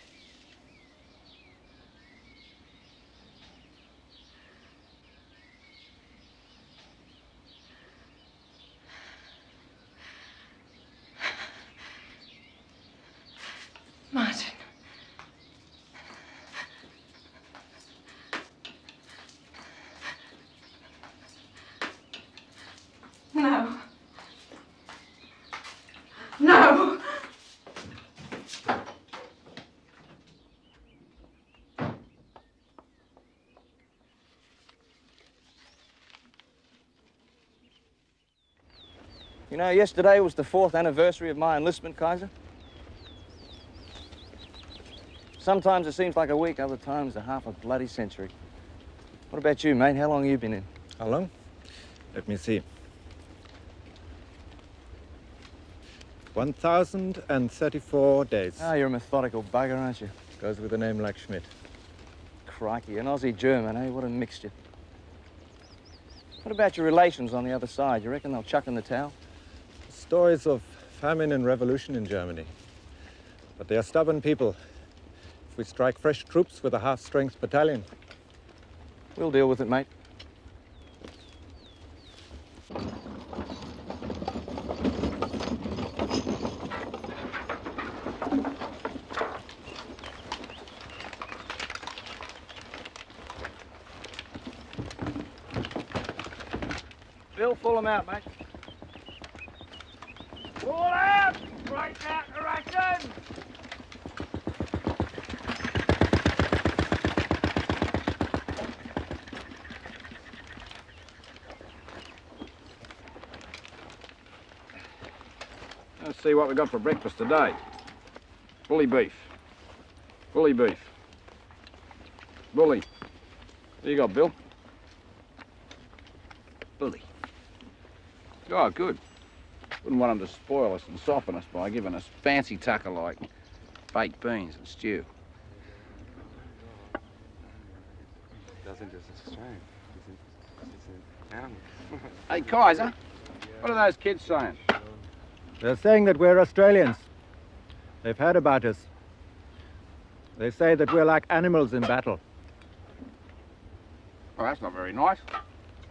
Martin. No. No! You know, yesterday was the 4th anniversary of my enlistment, Kaiser. Sometimes it seems like a week, other times a half a bloody century. What about you, mate? How long have you been in? How long? Let me see. 1,034 days. Ah, you're a methodical bugger, aren't you? Goes with a name like Schmidt. Crikey, an Aussie-German, eh? What a mixture. What about your relations on the other side? You reckon they'll chuck in the towel? Stories of famine and revolution in Germany. But they are stubborn people. If we strike fresh troops with a half-strength battalion. We'll deal with it, mate. Bill, pull them out, mate. Pull out! Right out the ration! Let's see what we got for breakfast today. Bully beef. Bully beef. Bully. There you go, Bill. Bully. Oh, good. Wouldn't want them to spoil us and soften us by giving us fancy tucker like baked beans and stew. Hey, Kaiser, what are those kids saying? They're saying that we're Australians. They've heard about us. They say that we're like animals in battle. Well, that's not very nice.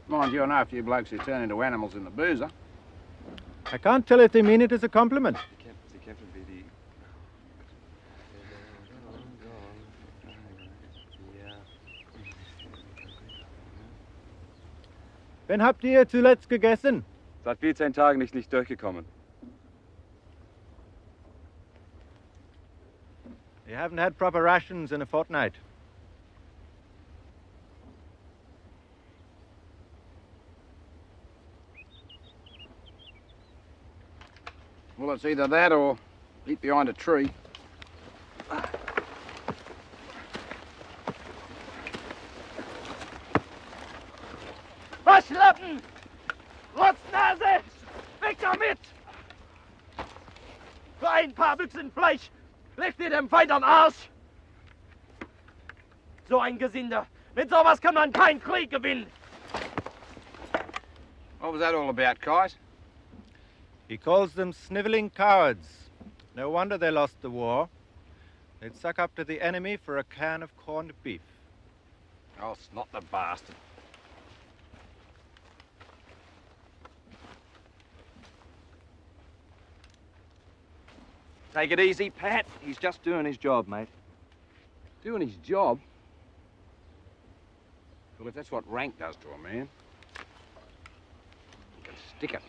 Mind you, I know a few blokes who turn into animals in the boozer. I can't tell if they mean it as a compliment. Wann habt ihr zuletzt gegessen? Seit 14 Tagen nicht durchgekommen. You haven't had proper rations in a fortnight. Well, it's either that or eat behind a tree. Waschlappen! Rotznase! Weg damit! Für ein paar Büchsen Fleisch legt ihr dem Feind am Arsch! So ein Gesinde! Mit sowas kann man keinen Krieg gewinnen! What was that all about, Kais? He calls them snivelling cowards. No wonder they lost the war. They'd suck up to the enemy for a can of corned beef. Oh, snot the bastard. Take it easy, Pat. He's just doing his job, mate. Doing his job? Well, if that's what rank does to a man, he can stick it.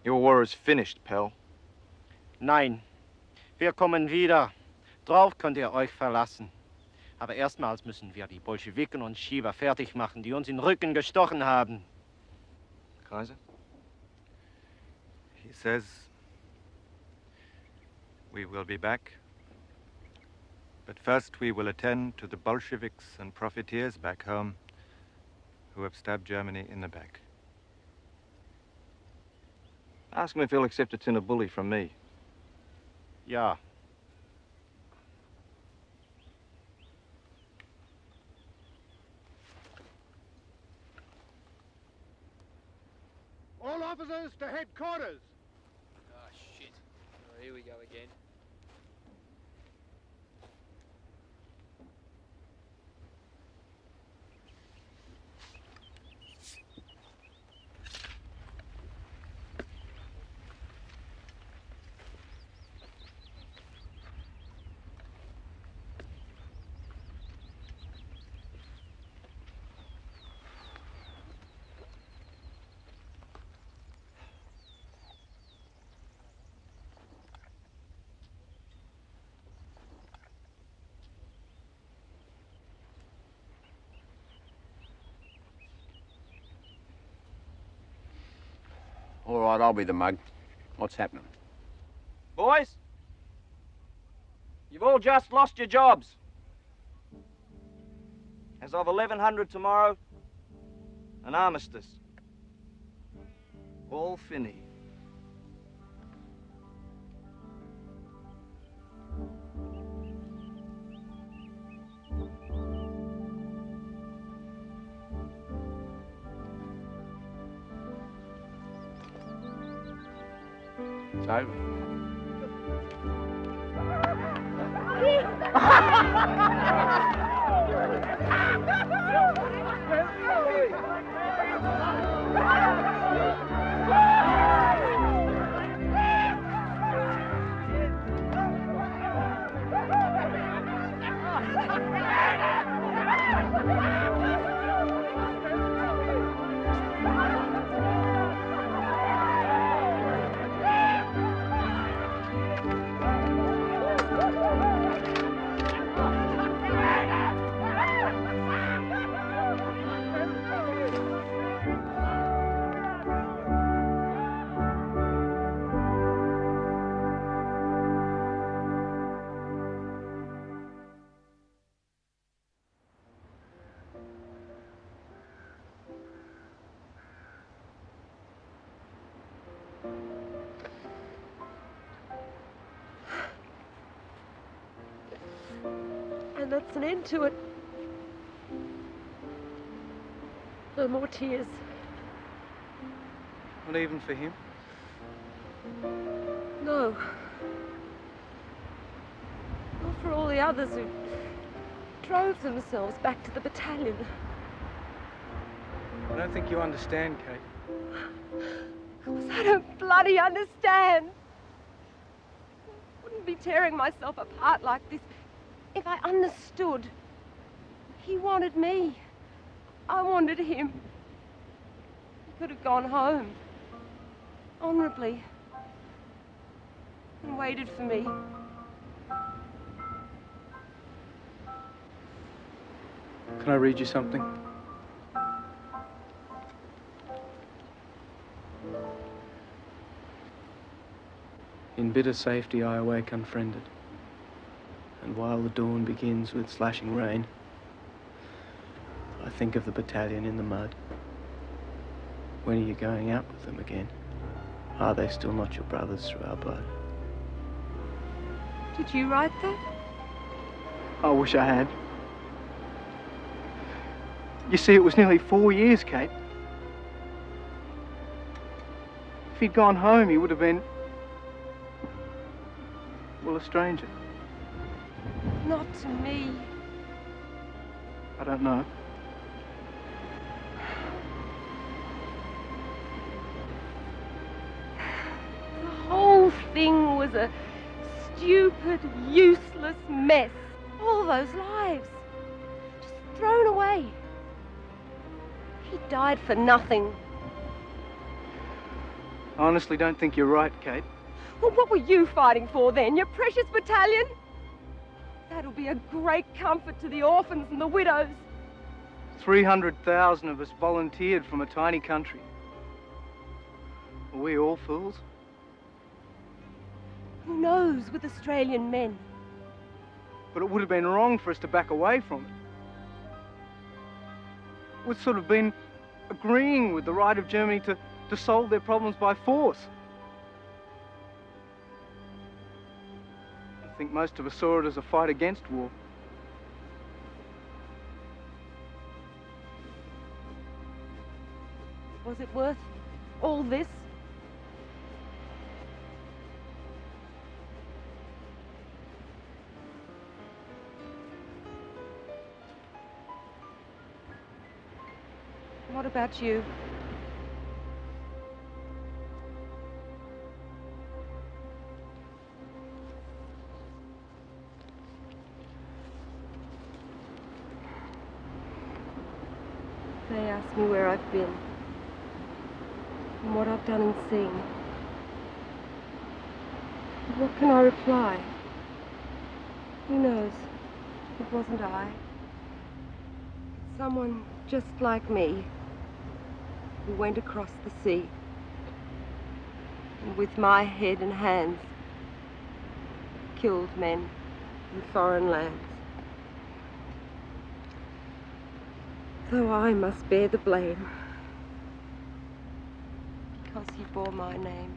Your war is finished, pal. Nein, wir kommen wieder. Drauf könnt ihr euch verlassen. Aber erstmals müssen wir die Bolschewiken und Schieber fertig machen, die uns in den Rücken gestochen haben. Kaiser? He says we will be back. But first we will attend to the Bolsheviks and profiteers back home who have stabbed Germany in the back. Ask him if he'll accept a tin of bully from me. Ja. All officers to headquarters. Oh, shit. Oh, here we go again. All right, I'll be the mug. What's happening? Boys, you've all just lost your jobs. As of 1100 tomorrow, an armistice. All finny. It's over. then that's an end to it. No more tears. Not even for him? No. Not for all the others who drove themselves back to the battalion. I don't think you understand, Kate. Of course I don't bloody understand. I wouldn't be tearing myself apart like this if I understood. He wanted me. I wanted him. He could have gone home. Honourably. And waited for me. Can I read you something? In bitter safety I awake unfriended, and while the dawn begins with slashing rain, I think of the battalion in the mud. When are you going out with them again? Are they still not your brothers through our blood? Did you write that? I wish I had. You see, it was nearly 4 years, Kate. If he'd gone home, he would have been, well, a stranger. Not to me. I don't know. The whole thing was a stupid, useless mess. All those lives. Just thrown away. He died for nothing. I honestly don't think you're right, Kate. Well, what were you fighting for then? Your precious battalion? That'll be a great comfort to the orphans and the widows. 300,000 of us volunteered from a tiny country. Are we all fools? Who knows with Australian men? But it would have been wrong for us to back away from it. We'd sort of been agreeing with the right of Germany to solve their problems by force. I think most of us saw it as a fight against war. Was it worth all this? What about you? They ask me where I've been and what I've done and seen. But what can I reply? Who knows? It wasn't I. Someone just like me who went across the sea and with my head and hands killed men in foreign lands. Though I must bear the blame because he bore my name.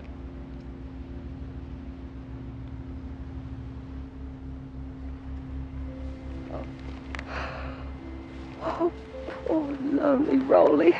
Oh, poor lonely Rolly.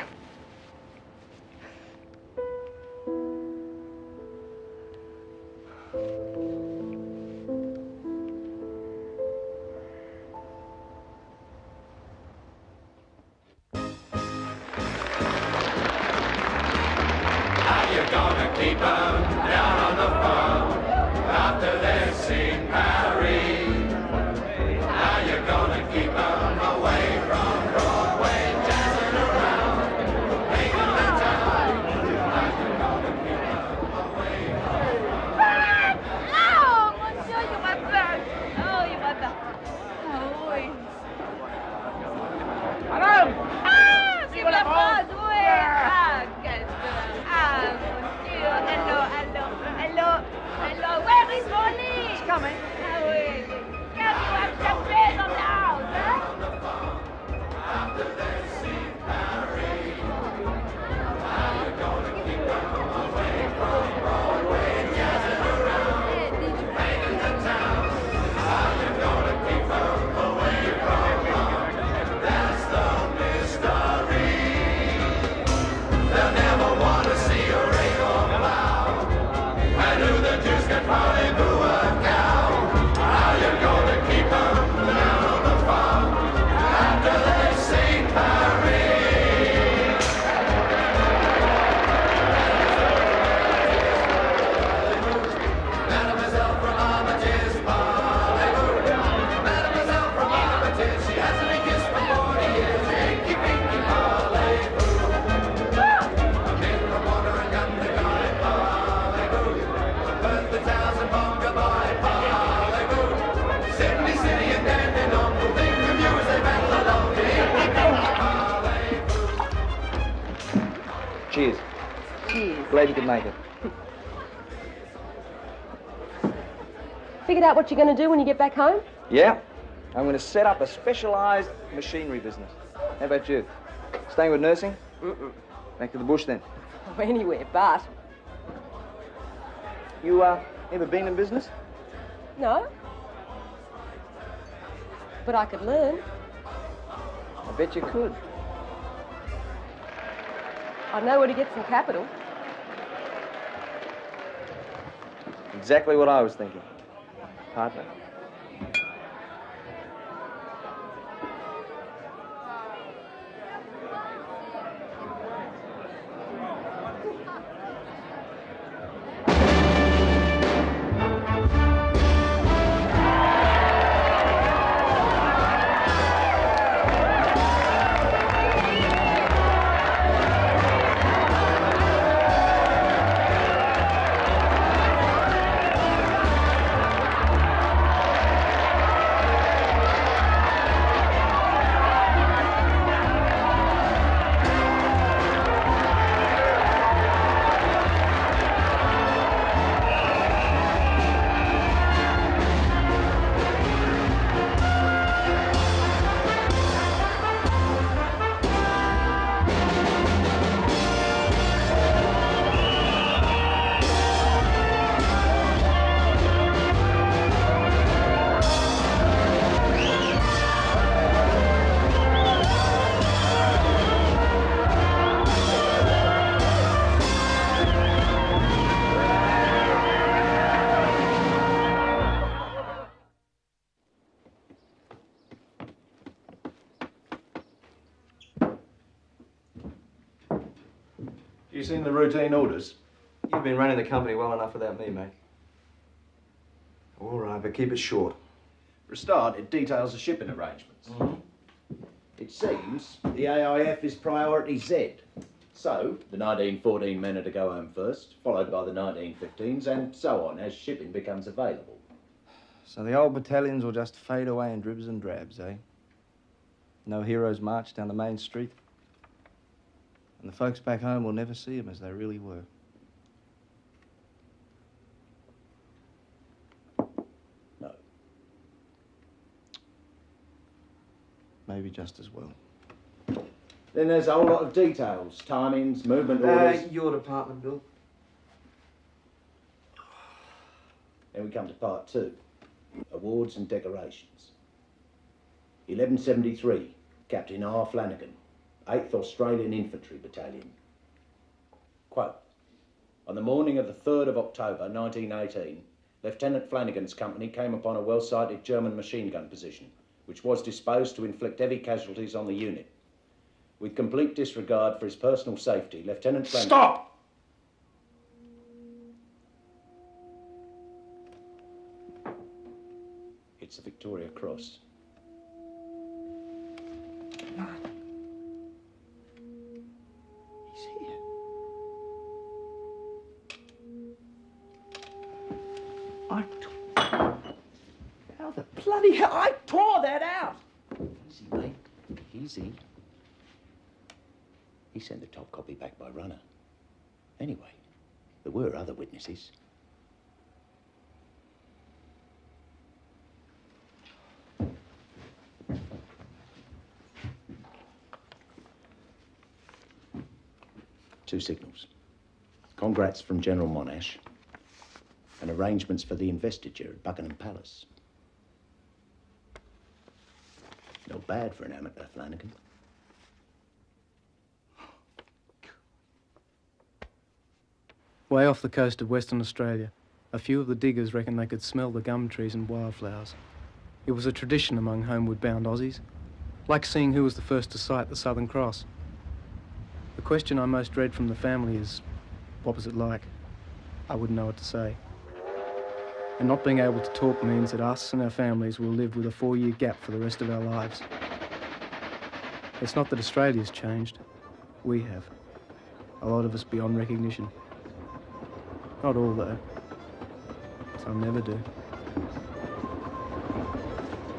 Cheers. Cheers. Glad you could make it. Figured out what you're going to do when you get back home? Yeah. I'm going to set up a specialised machinery business. How about you? Staying with nursing? Mm-mm. Back to the bush then. Oh, anywhere but. You, ever been in business? No. But I could learn. I bet you could. I'd know where to get some capital. Exactly what I was thinking. Partner. You seen the routine orders? You've been running the company well enough without me, mate. All right, but keep it short. For a start, it details the shipping arrangements. It seems the AIF is priority Z. So, the 1914 men are to go home first, followed by the 1915s, and so on as shipping becomes available. So the old battalions will just fade away in dribs and drabs, eh? No heroes march down the main street. And the folks back home will never see them as they really were. No. Maybe just as well. Then there's a whole lot of details, timings, movement orders. Your department, Bill. Then we come to part 2, awards and decorations. 1173, Captain R. Flanagan, 8th Australian Infantry Battalion. Quote, on the morning of the 3rd of October 1918, Lieutenant Flanagan's company came upon a well-sighted German machine gun position, which was disposed to inflict heavy casualties on the unit. With complete disregard for his personal safety, Lieutenant Flanagan... Stop! It's the Victoria Cross. He's here. How the bloody hell? I tore that out! Easy, mate. Easy. He sent the top copy back by runner. Anyway, there were other witnesses. Two signals. Congrats from General Monash and arrangements for the investiture at Buckingham Palace. Not bad for an amateur, Flanagan. Way off the coast of Western Australia, a few of the diggers reckoned they could smell the gum trees and wildflowers. It was a tradition among homeward-bound Aussies, like seeing who was the first to sight the Southern Cross. The question I most dread from the family is, what was it like? I wouldn't know what to say. And not being able to talk means that us and our families will live with a 4-year gap for the rest of our lives. It's not that Australia's changed. We have. A lot of us beyond recognition. Not all, though. Some never do.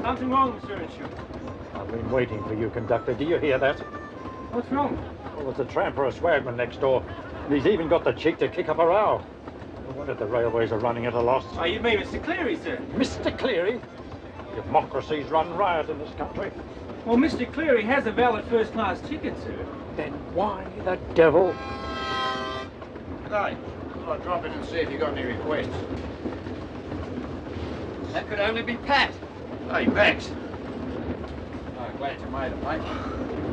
Something wrong, Monsieur. I've been waiting for you, conductor. Do you hear that? What's wrong? Well, there's a tramp or a swagman next door. And he's even got the cheek to kick up a row. No wonder the railways are running at a loss. Oh, you mean Mr. Cleary, sir? Mr. Cleary? Democracy's run riot in this country. Well, Mr. Cleary has a valid first-class ticket, sir. Then why the devil? Hey, I'll drop in and see if you got any requests. That could only be Pat. Hey, Max. Oh, glad you made it, mate.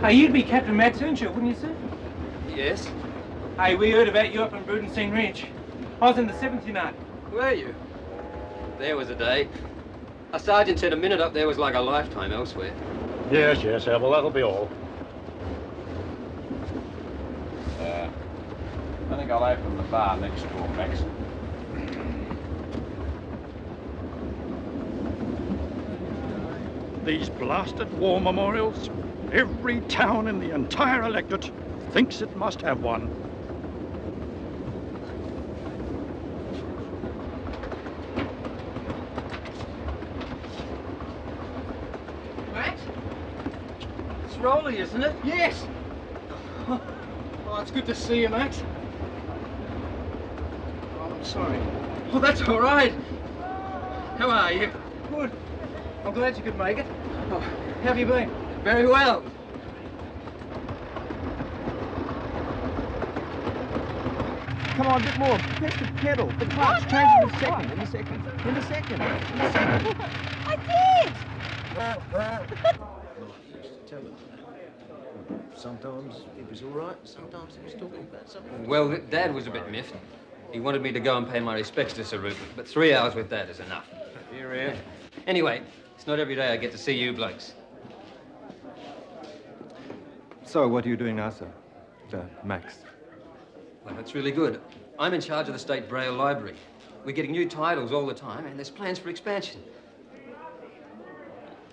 Hey, you'd be Captain Max Earnshaw, wouldn't you, sir? Yes. Hey, we heard about you up on Brudenstein Ridge. I was in the 7th Unit. Were you? There was a day. A sergeant said a minute up there was like a lifetime elsewhere. Yes, yes, well, that'll be all. I think I'll open the bar next door, Max. These blasted war memorials, every town in the entire electorate thinks it must have one. Max? It's Rolly, isn't it? Yes! Oh, it's good to see you, Max. Oh, I'm sorry. Oh, that's all right. How are you? Good. I'm glad you could make it. Oh, how have you been? Very well. Come on, a bit more. Press the pedal. The clutch. Change in a second. In a second. In a second. In a second. I did! Sometimes it was all right, sometimes he was talking about something. Well, Dad was a bit miffed. He wanted me to go and pay my respects to Sir Rupert, but 3 hours with Dad is enough. Here, here. Anyway, it's not every day I get to see you blokes. So, what are you doing now, sir? Max. Well, that's really good. I'm in charge of the State Braille Library. We're getting new titles all the time, and there's plans for expansion.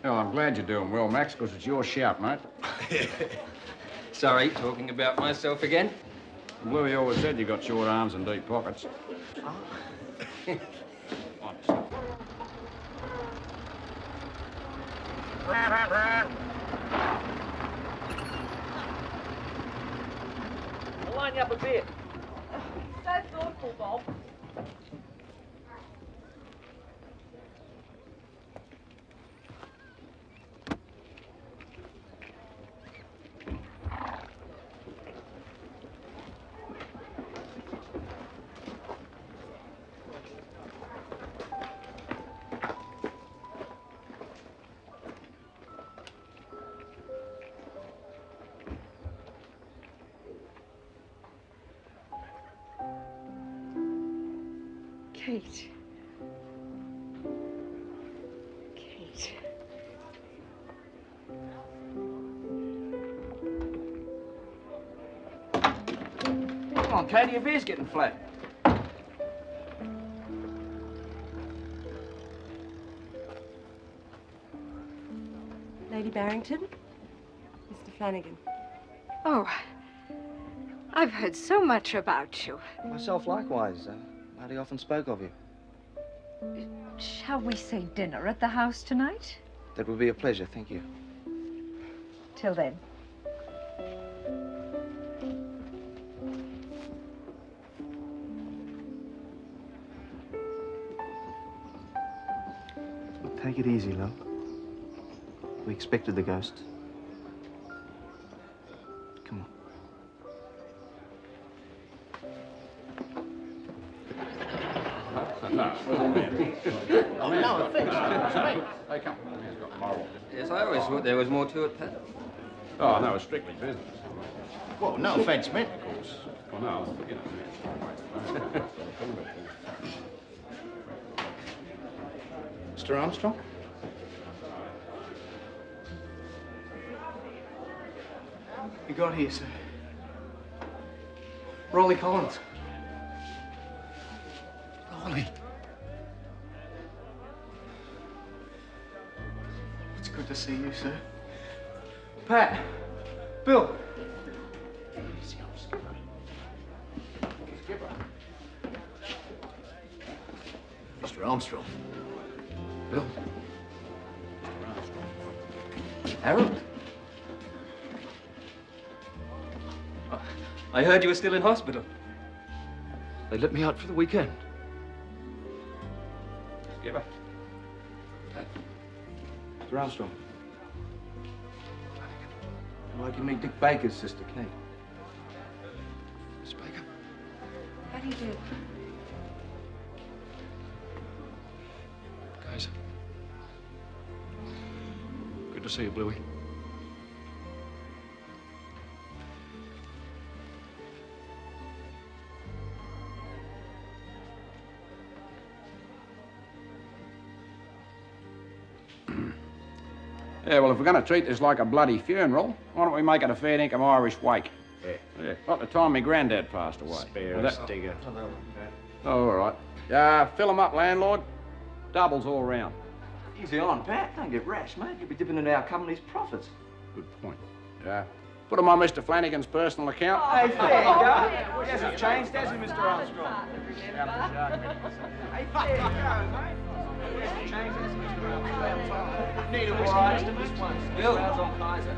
Well, I'm glad you're doing well, Max, because it's your shout, mate. Sorry, talking about myself again? Louis always said you got short arms and deep pockets. I'll line you up a bit. So thoughtful, Bob. Kate. Kate. Come on, Katie, your beer's getting flat. Lady Barrington? Mr. Flanagan. Oh, I've heard so much about you. Myself likewise. Marty often spoke of you. Shall we say dinner at the house tonight? That would be a pleasure, thank you. Till then. Take it easy, love. We expected the ghost. Come on. No, No offence. Hey, come. He's got moral. Yes, I always thought there was more to it, Pat. Oh, no, it's strictly business. Well, no offence meant, of course. Well, no, you know. Mr. Armstrong? You got here, sir. Rolly Collins. Rolly. It's good to see you, sir. Pat. Bill. Mr. Armstrong. Bill. Harold. I heard you were still in hospital. They let me out for the weekend. Skipper. Mr. Armstrong. I'd like you to meet Dick Baker's sister, Kate. Miss Baker? How do you do? Guys. Good to see you, Bluey. Yeah, well, if we're going to treat this like a bloody funeral, why don't we make it a fair dinkum Irish wake? Yeah. Like the time my granddad passed away. Spare Now us, digger. Oh, all right. Fill 'em up, landlord. Doubles all round. Easy on, Pat. Don't get rash, mate. You'll be dipping into our company's profits. Good point. Put 'em on Mr. Flanagan's personal account. Hey, fair you go. He hasn't changed, has he, Mr. Armstrong? Hey, fair you go, mate. He hasn't changed, has he, Mr. Armstrong? Need a whiskey, Mr. This one. Bill. On Kaiser.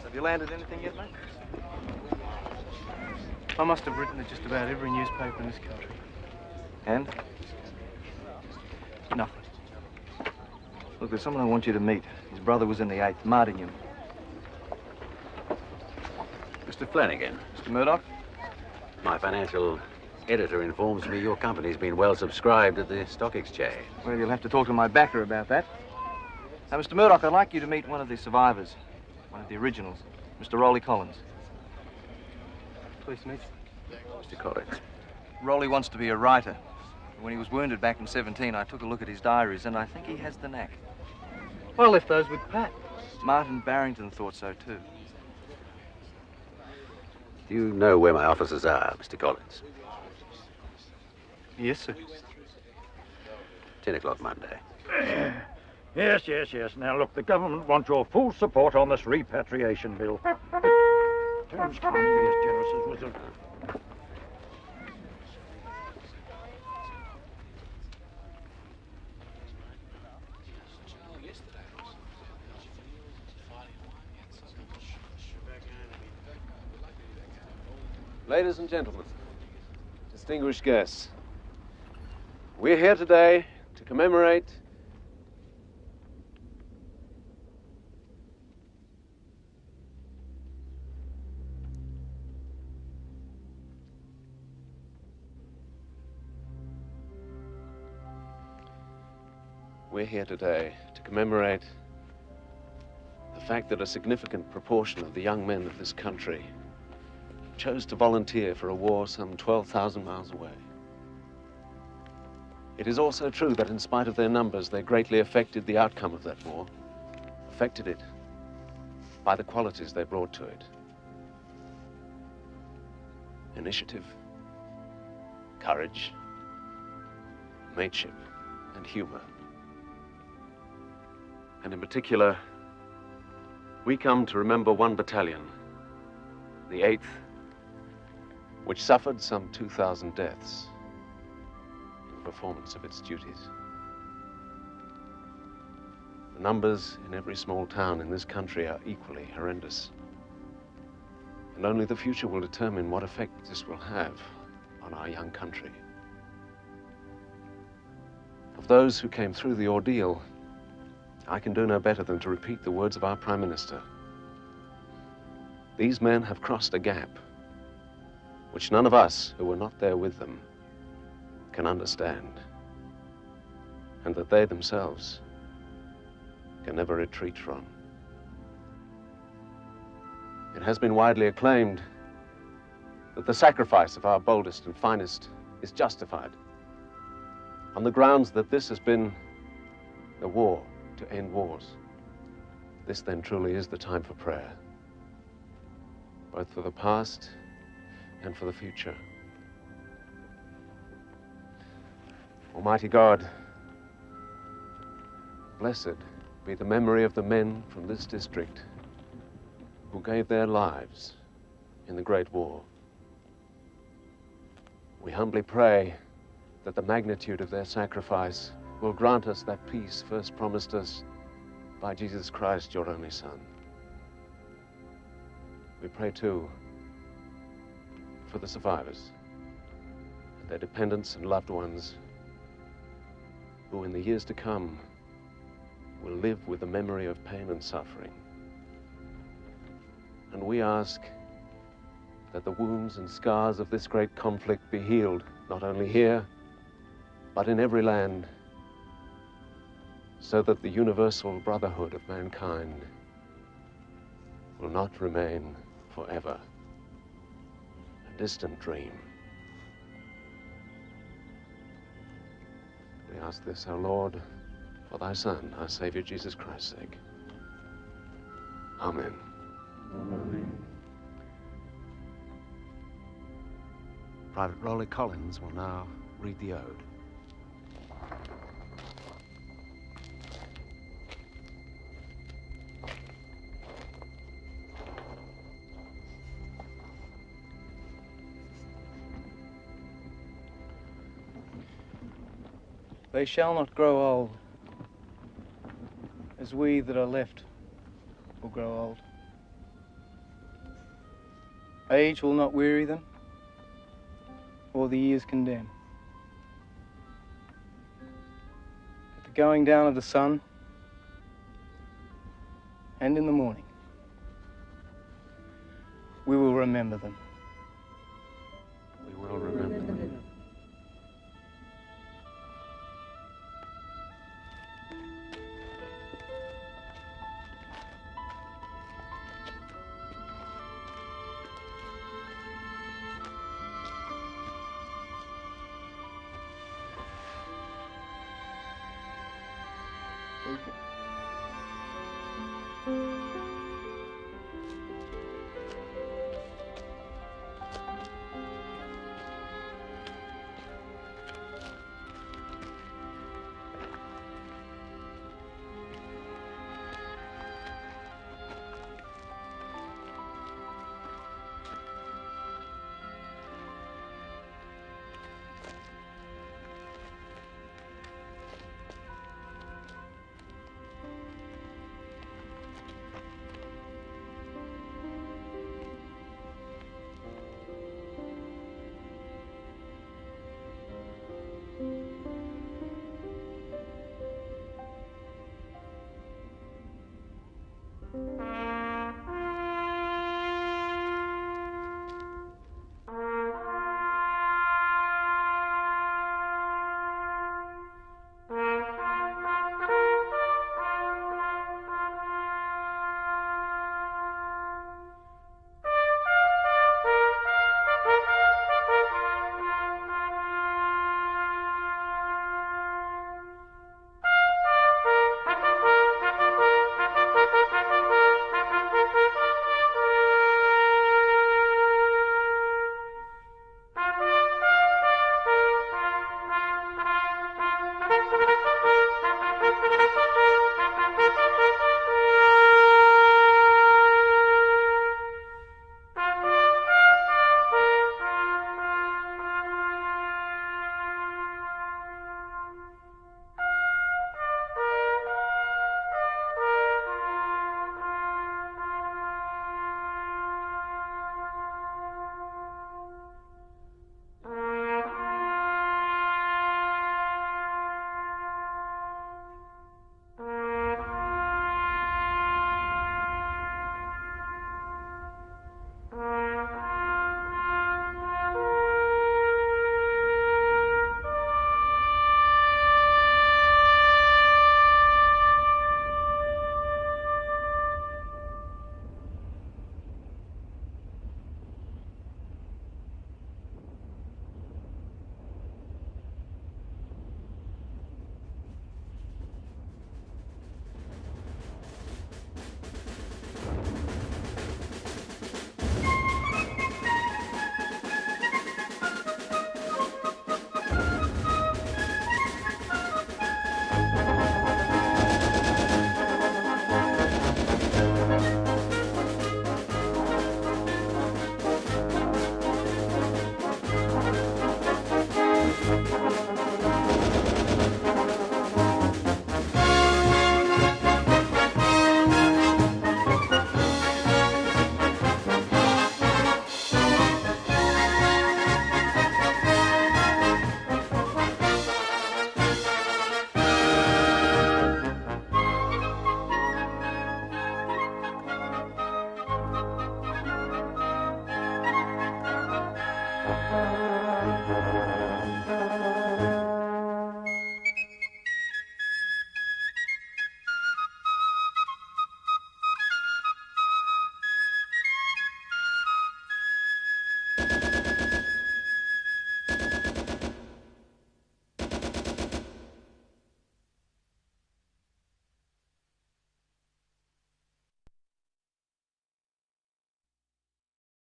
Have you landed anything yet, mate? I must have written to just about every newspaper in this country. And? Nothing. Look, there's someone I want you to meet. His brother was in the 8th, Martingham. Mr. Flanagan. Mr. Murdoch? My financial editor informs me your company's been well subscribed at the stock exchange. Well, you'll have to talk to my backer about that. Now, Mr. Murdoch, I'd like you to meet one of the survivors. One of the originals. Mr. Rolly Collins. Please meet you. Mr. Collins. Rolly wants to be a writer. When he was wounded back in 17, I took a look at his diaries, and I think he has the knack. I left those with Pat. Martin Barrington thought so, too. Do you know where my offices are, Mr. Collins? Yes, sir. 10 o'clock Monday. Yes. Now, look, the government wants your full support on this repatriation bill. Terms can't be as generous as was it. Ladies and gentlemen, distinguished guests, we're here today to commemorate the fact that a significant proportion of the young men of this country chose to volunteer for a war some 12,000 miles away. It is also true that in spite of their numbers, they greatly affected the outcome of that war, affected it by the qualities they brought to it. Initiative, courage, mateship, and humor. And in particular, we come to remember one battalion, the 8th, which suffered some 2,000 deaths in performance of its duties. The numbers in every small town in this country are equally horrendous. And only the future will determine what effect this will have on our young country. Of those who came through the ordeal, I can do no better than to repeat the words of our Prime Minister. These men have crossed a gap which none of us who were not there with them can understand, and that they themselves can never retreat from. It has been widely acclaimed that the sacrifice of our boldest and finest is justified on the grounds that this has been a war to end wars. This then truly is the time for prayer, both for the past and for the future. Almighty God, blessed be the memory of the men from this district who gave their lives in the Great War. We humbly pray that the magnitude of their sacrifice will grant us that peace first promised us by Jesus Christ, your only Son. We pray, too, for the survivors, and their dependents and loved ones, who in the years to come will live with the memory of pain and suffering. And we ask that the wounds and scars of this great conflict be healed, not only here, but in every land, so that the universal brotherhood of mankind will not remain forever a distant dream. We ask this, our Lord, for thy Son, our Savior, Jesus Christ's sake. Amen. Amen. Private Rolly Collins will now read the ode. They shall not grow old, as we that are left will grow old. Age will not weary them, or the years condemn. At the going down of the sun, and in the morning, we will remember them.